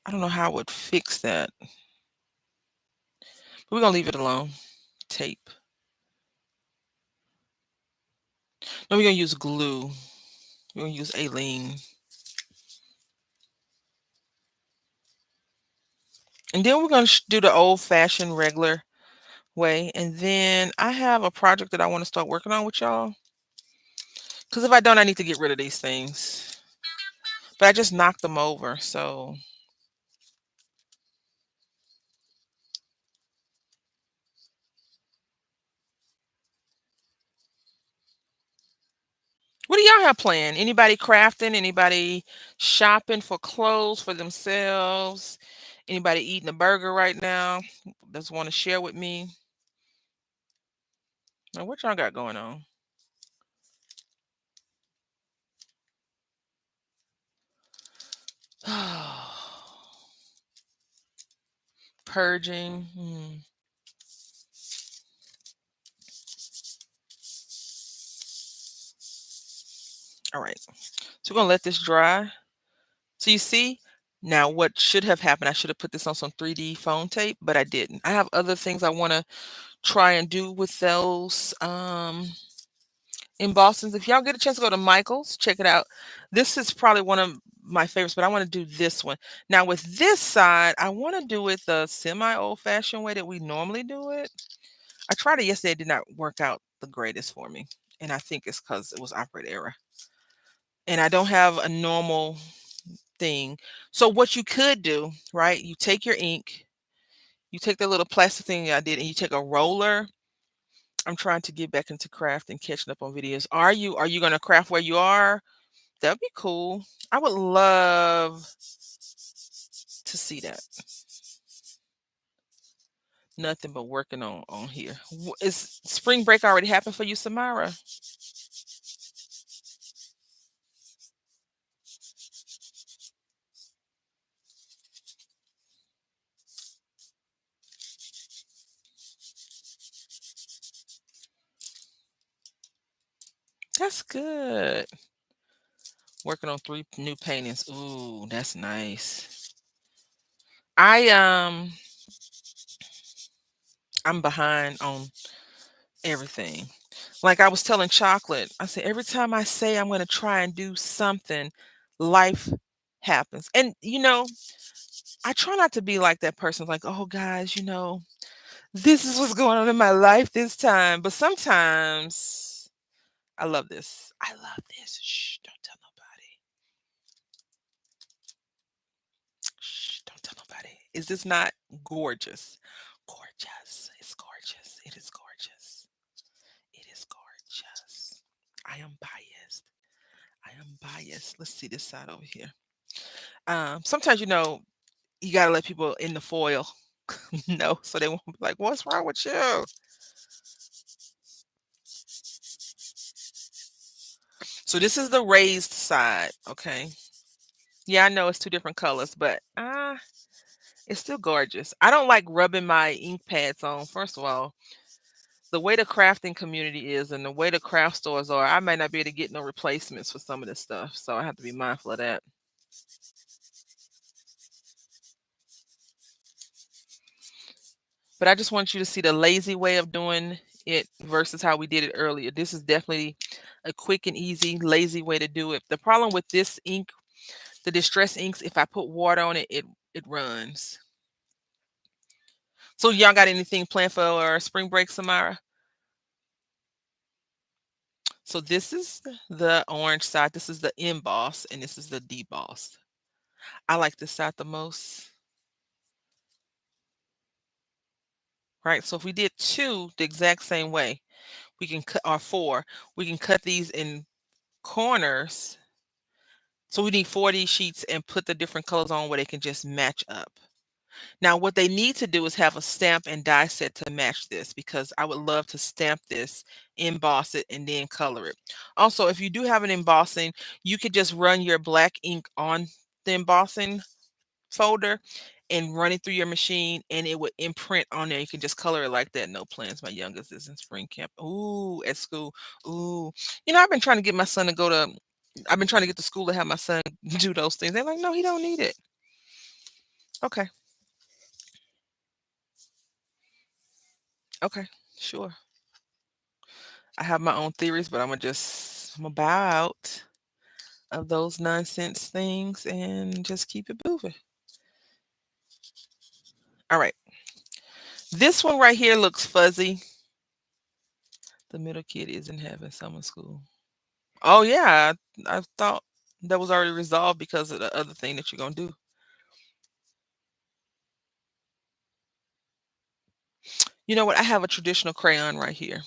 I don't know how I would fix that. But we're going to leave it alone. Tape. No, we're going to use glue. We're going to use Aileen. And then we're going to do the old-fashioned regular way. And then I have a project that I want to start working on with y'all. Because if I don't, I need to get rid of these things. But I just knocked them over, so... What do y'all have planned? Anybody crafting? Anybody shopping for clothes for themselves? Anybody eating a burger right now? That's want to share with me? Now, what y'all got going on? Purging. All right. So we're gonna let this dry. So you see, now what should have happened, I should have put this on some 3D phone tape, but I didn't. I have other things I want to try and do with those embossings. If y'all get a chance to go to Michael's, check it out. This is probably one of my favorites, but I want to do this one. Now with this side, I want to do it the semi old-fashioned way that we normally do it. I tried it yesterday, it did not work out the greatest for me. And I think it's because it was operator error. And I don't have a normal thing. So what you could do, right? You take your ink, you take the little plastic thing I did, and you take a roller. I'm trying to get back into craft and catching up on videos. Are you gonna craft where you are? That'd be cool. I would love to see that. Nothing but working on here. Is spring break already happened for you, Samara? That's good. Working on 3 new paintings. Ooh, that's nice. I I'm behind on everything. Like I was telling Chocolate, I said every time I say I'm going to try and do something, life happens. And I try not to be like that person like, "Oh guys, this is what's going on in my life this time." But sometimes I love this. I love this. Shh, don't tell nobody. Shh, don't tell nobody. Is this not gorgeous? Gorgeous. It's gorgeous. It is gorgeous. It is gorgeous. I am biased. I am biased. Let's see this side over here. Sometimes you gotta let people in the foil know so they won't be like, "What's wrong with you?" So this is the raised side, okay? Yeah, I know it's 2 different colors, but, it's still gorgeous. I don't like rubbing my ink pads on. First of all, the way the crafting community is and the way the craft stores are, I might not be able to get no replacements for some of this stuff, so I have to be mindful of that. But I just want you to see the lazy way of doing it versus how we did it earlier. This is definitely a quick and easy, lazy way to do it. The problem with this ink, the distress inks, if I put water on it, it runs. So y'all got anything planned for spring break, Samara? So this is the orange side. This is the emboss, and this is the deboss. I like this side the most. Right. So if we did 2 the exact same way, we can cut or 4, we can cut these in corners. So we need 40 sheets and put the different colors on where they can just match up. Now, what they need to do is have a stamp and die set to match this because I would love to stamp this, emboss it, and then color it. Also, if you do have an embossing, you could just run your black ink on the embossing folder and run it through your machine and it would imprint on there. You can just color it like that. No plans. My youngest is in spring camp. Ooh, at school. Ooh. I've been trying to get my son to I've been trying to get the school to have my son do those things. They're like, no, he don't need it. Okay. Okay. Sure. I have my own theories, but I'm gonna bow out of those nonsense things and just keep it moving. All right. This one right here looks fuzzy. The middle kid isn't having summer school. Oh yeah, I thought that was already resolved because of the other thing that you're gonna do. You know what? I have a traditional crayon right here.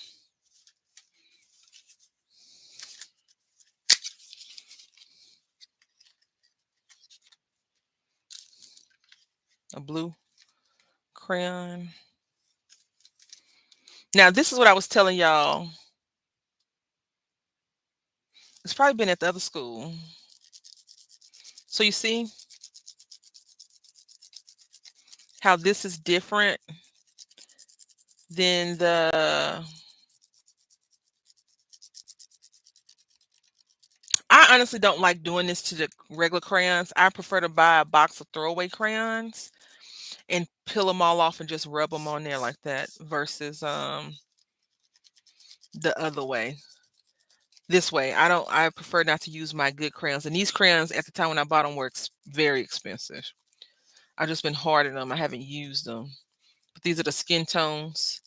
A blue crayon. Now this is what I was telling y'all. It's probably been at the other school. So you see how this is different than I honestly don't like doing this to the regular crayons. I prefer to buy a box of throwaway crayons and peel them all off and just rub them on there like that versus the other way. This way. I prefer not to use my good crayons. And these crayons at the time when I bought them were very expensive. I've just been hard on them. I haven't used them. But these are the skin tones.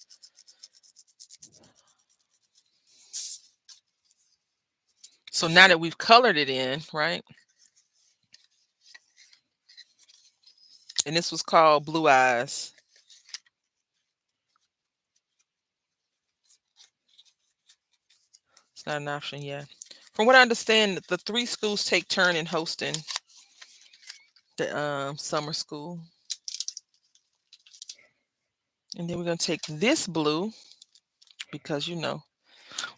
So now that we've colored it in, right? And this was called Blue Eyes. It's not an option yet. From what I understand, the three schools take turn in hosting the summer school. And then we're gonna take this blue because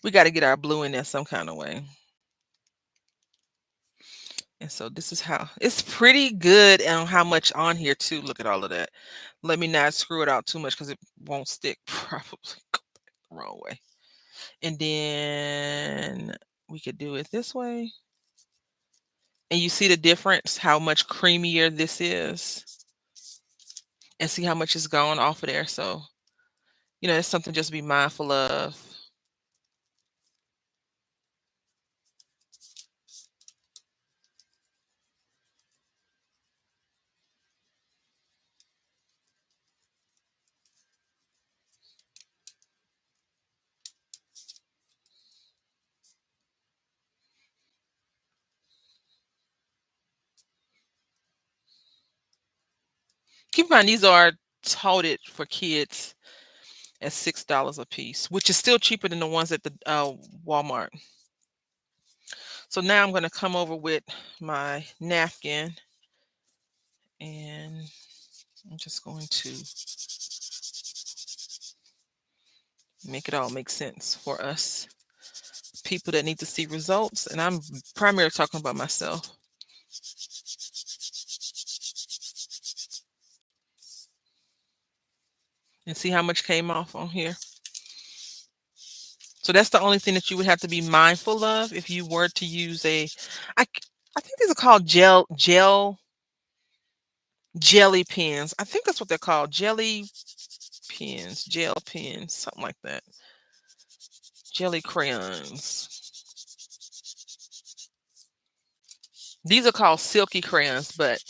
we got to get our blue in there some kind of way. And so this is how it's pretty good on how much on here too. Look at all of that. Let me not screw it out too much because it won't stick. Probably go back the wrong way. And then we could do it this way. And you see the difference, how much creamier this is, and see how much is gone off of there. So, it's something just to be mindful of. Keep in mind, these are toted for kids at $6 a piece, which is still cheaper than the ones at the Walmart. So now I'm going to come over with my napkin, and I'm just going to make it all make sense for us people that need to see results. And I'm primarily talking about myself. And see how much came off on here. So that's the only thing that you would have to be mindful of if you were to use I think these are called jelly pens. I think that's what they're called. Jelly pens, gel pens, something like that. Jelly crayons. These are called silky crayons, but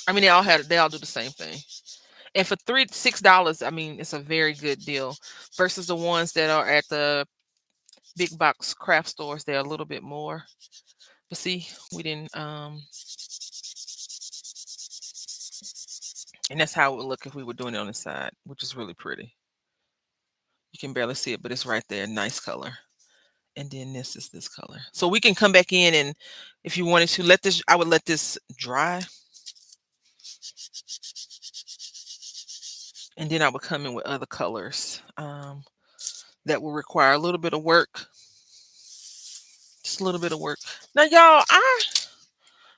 I mean they all do the same thing. And for $6, I mean it's a very good deal versus the ones that are at the big box craft stores. They're a little bit more. But see, we didn't and that's how it would look if we were doing it on the side, which is really pretty. You can barely see it, but it's right there. Nice color. And then this is this color. So we can come back in, and if you wanted to I would let this dry. And then I would come in with other colors that will require a little bit of work. Just a little bit of work. Now, y'all, I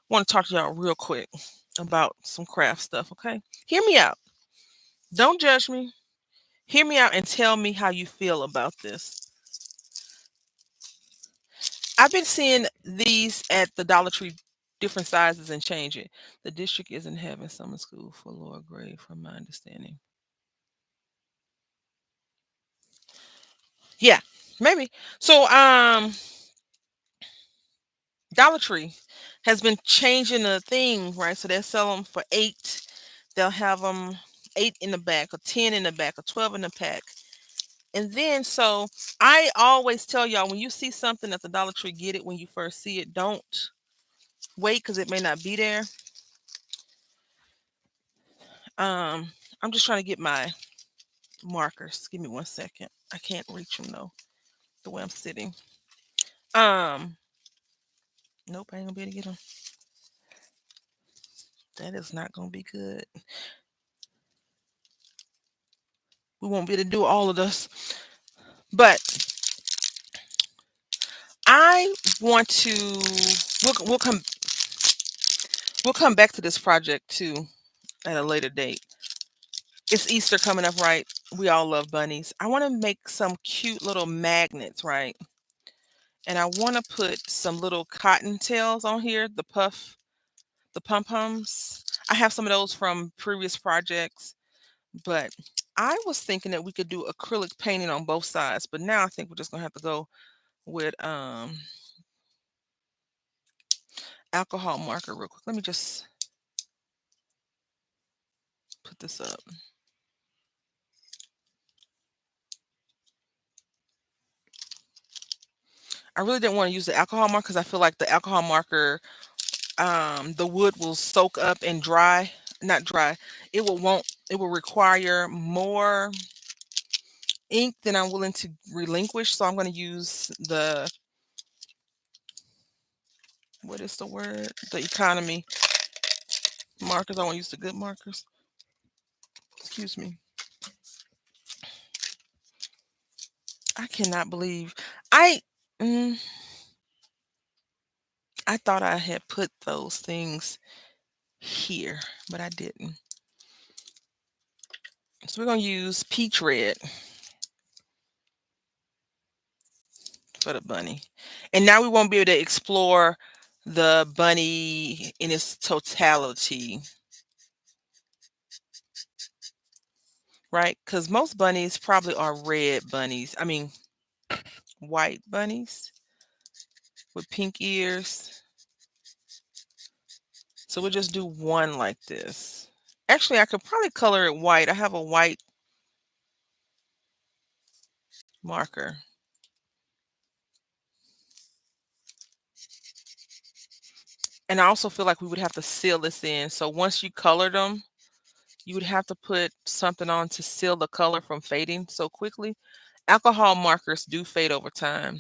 want to talk to y'all real quick about some craft stuff, okay? Hear me out. Don't judge me. Hear me out and tell me how you feel about this. I've been seeing these at the Dollar Tree, different sizes and change it. The district isn't having summer school for lower grade, from my understanding. Yeah, maybe. So, Dollar Tree has been changing the thing, right? So they sell them for 8. They'll have them 8 in the back, or 10 in the back, or 12 in the pack. And then, so I always tell y'all, when you see something at the Dollar Tree, get it when you first see it. Don't wait because it may not be there. I'm just trying to get my markers. Give me 1 second. I can't reach them though, the way I'm sitting. Um, nope, I ain't gonna be able to get them. That is not gonna be good. We won't be able to do all of this. But I want to. We'll come back to this project too at a later date. It's Easter coming up, right? We all love bunnies. I want to make some cute little magnets, right? And I want to put some little cotton tails on here, the pom poms. I have some of those from previous projects, but I was thinking that we could do acrylic painting on both sides. But now I think we're just gonna have to go with alcohol marker real quick. Let me just put this up. I really didn't want to use the alcohol marker because I feel like the alcohol marker, the wood will soak up and dry not dry. It will require more ink than I'm willing to relinquish. So I'm going to use the, what is the word? The economy markers. I want to use the good markers. Excuse me. I cannot believe I mm, I thought I had put those things here, but I didn't. So we're going to use peach red for the bunny. And now we won't be able to explore the bunny in its totality, right? Because most bunnies probably are red bunnies. I mean, white bunnies with pink ears. So we'll just do one like this. Actually, I could probably color it white. I have a white marker. And I also feel like we would have to seal this in. So once you colored them, you would have to put something on to seal the color from fading so quickly. Alcohol markers do fade over time.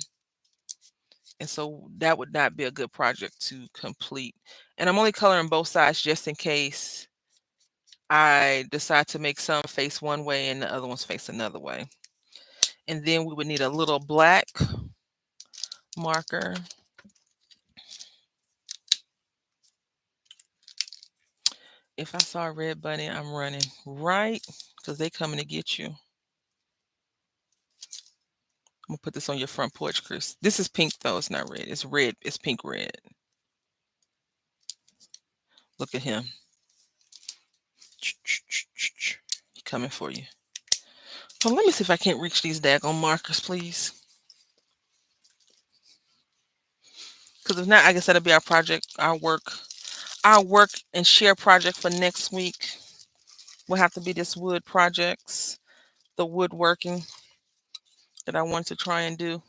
And so that would not be a good project to complete. And I'm only coloring both sides just in case I decide to make some face one way and the other ones face another way. And then we would need a little black marker. If I saw a red bunny, I'm running, right? Because they coming to get you. I'm gonna put this on your front porch, Chris. This is pink though, it's not red. It's red, it's pink red. Look at him. He coming for you. So let me see if I can't reach these daggone markers, please. Because if not, I guess that'll be our project, our work and share project for next week. Will have to be this wood projects, the woodworking that I want to try and do.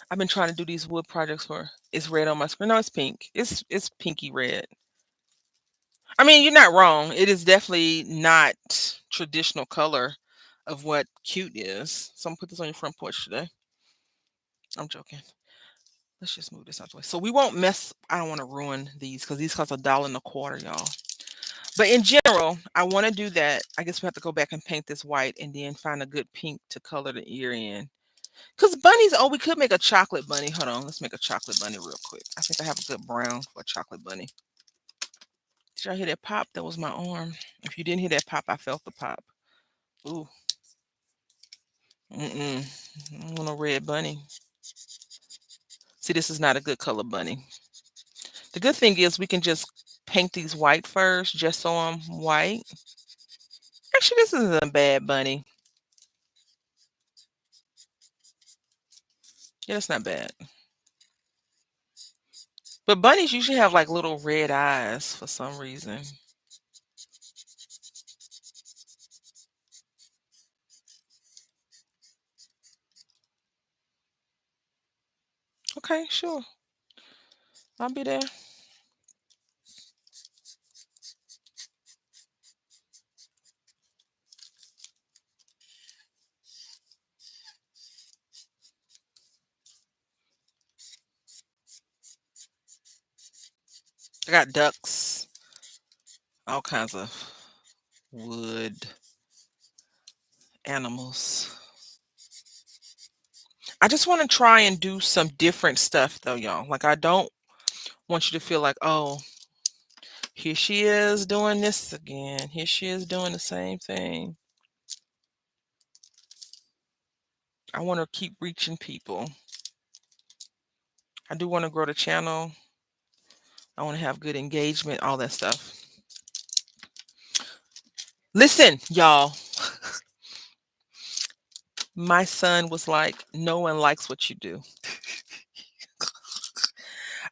I've been trying to do these wood projects for. It's red on my screen. No, it's pink. It's pinky red. I mean, you're not wrong. It is definitely not traditional color of what cute is. So I'm gonna put this on your front porch today. I'm joking. Let's just move this out the way. So we won't mess. I don't want to ruin these because these cost $1.25, y'all. But in general, I want to do that. I guess we have to go back and paint this white and then find a good pink to color the ear in. Because bunnies, oh, we could make a chocolate bunny. Hold on, let's make a chocolate bunny real quick. I think I have a good brown for a chocolate bunny. Did y'all hear that pop? That was my arm. If you didn't hear that pop, I felt the pop. Ooh. I want a red bunny. See, this is not a good color bunny. The good thing is we can just paint these white first, just so I'm white. Actually, this isn't a bad bunny. Yeah, that's not bad. But bunnies usually have like little red eyes for some reason. Okay, sure. I'll be there. I got ducks, all kinds of wood animals. I just want to try and do some different stuff though, y'all. Like I don't want you to feel like, oh, here she is doing this again. Here she is doing the same thing. I want to keep reaching people. I do want to grow the channel. I want to have good engagement, all that stuff. Listen, y'all. My son was like, no one likes what you do.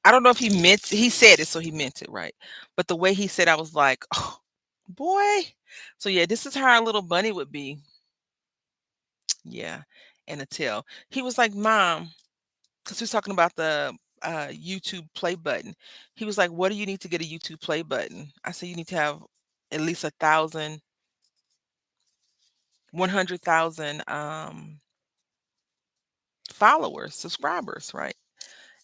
I don't know if he said it, so he meant it, right? But the way he said, I was like, oh, boy. So yeah, this is how our little bunny would be. Yeah, and a tail. He was like, Mom, because he was talking about the YouTube play button. He was like, what do you need to get a YouTube play button? I said, you need to have at least 100,000 followers, subscribers, right?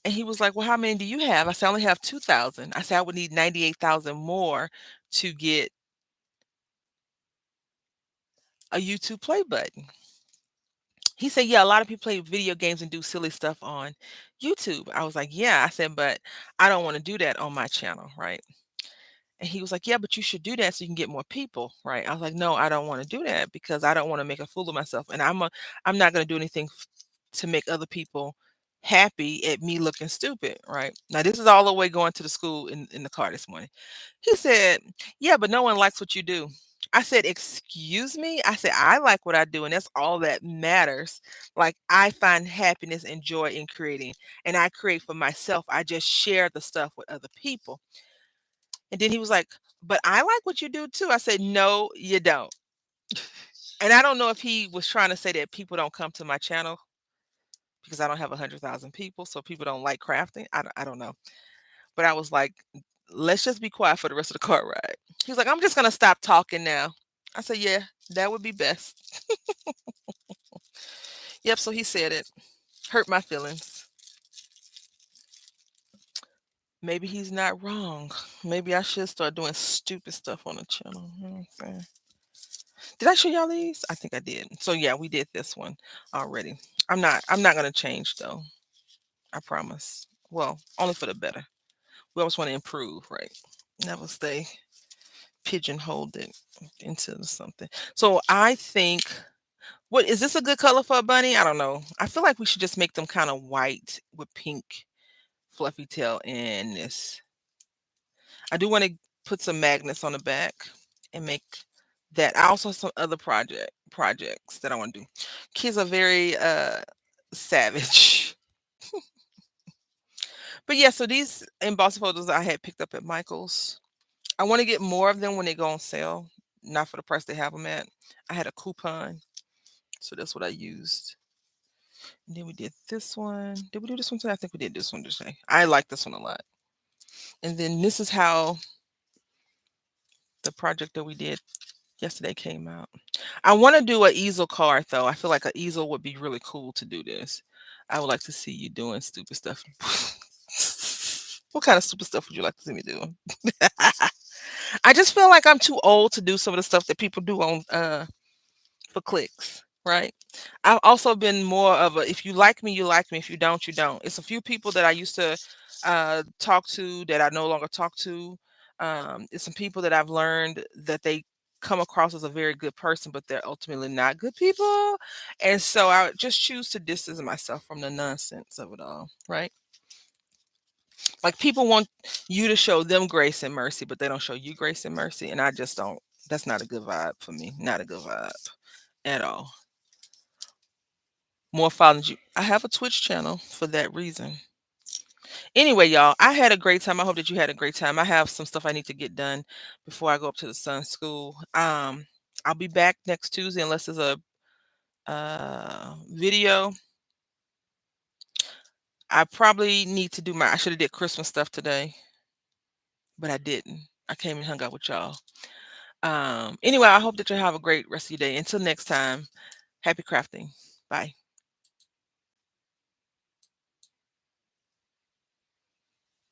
And he was like, "Well, how many do you have?" I said, "I only have 2,000." I said, "I would need 98,000 more to get a YouTube play button." He said, "Yeah, a lot of people play video games and do silly stuff on YouTube." I was like, "Yeah." I said, "But I don't want to do that on my channel, right?" And he was like, "Yeah, but you should do that so you can get more people, right?" I was like, "No, I don't want to do that because I don't want to make a fool of myself, and I'm not going to do anything to make other people happy at me looking stupid, right?" Now, this is all the way going to the school in the car this morning. He said, "Yeah, but no one likes what you do." I said, "Excuse me?" I said, "I like what I do, and that's all that matters. Like, I find happiness and joy in creating, and I create for myself. I just share the stuff with other people." And then he was like, "But I like what you do too." I said, "No, you don't." And I don't know if he was trying to say that people don't come to my channel because I don't have 100,000 people, so people don't like crafting. I don't know. But I was like, "Let's just be quiet for the rest of the car ride." He was like, "I'm just gonna stop talking now." I said, "Yeah, that would be best." Yep, so he said it. Hurt my feelings. Maybe he's not wrong. Maybe I should start doing stupid stuff on the channel. You know what I'm saying? Did I show y'all these? I think I did. So yeah, we did this one already. I'm not gonna change though. I promise. Well, only for the better. We always want to improve, right? Never stay pigeonholed it into something. So I think, what is this a good color for a bunny? I don't know. I feel like we should just make them kind of white with pink fluffy tail in this. I do want to put some magnets on the back and make that. I also have some other projects that I want to do. Kids are very savage. But yeah, so these embossing photos I had picked up at Michael's. I want to get more of them when they go on sale, not for the price they have them at. I had a coupon, so that's what I used. And then we did this one. Did we do this one today? I think we did this one today. I like this one a lot. And then this is how the project that we did yesterday came out. I want to do an easel card though. I feel like an easel would be really cool to do this. I would like to see you doing stupid stuff. What kind of stupid stuff would you like to see me doing? I just feel like I'm too old to do some of the stuff that people do on for clicks, right? I've also been more of a, if you like me, you like me. If you don't, you don't. It's a few people that I used to talk to that I no longer talk to. It's some people that I've learned that they come across as a very good person, but they're ultimately not good people. And so I just choose to distance myself from the nonsense of it all, right? Like people want you to show them grace and mercy, but they don't show you grace and mercy. And I just don't, that's not a good vibe for me. Not a good vibe at all. More followers. I have a Twitch channel for that reason. Anyway, y'all, I had a great time. I hope that you had a great time. I have some stuff I need to get done before I go up to the son's school. I'll be back next Tuesday unless there's a video. I probably need to do I should have did Christmas stuff today, but I didn't. I came and hung out with y'all. Anyway, I hope that you have a great rest of your day. Until next time, happy crafting. Bye.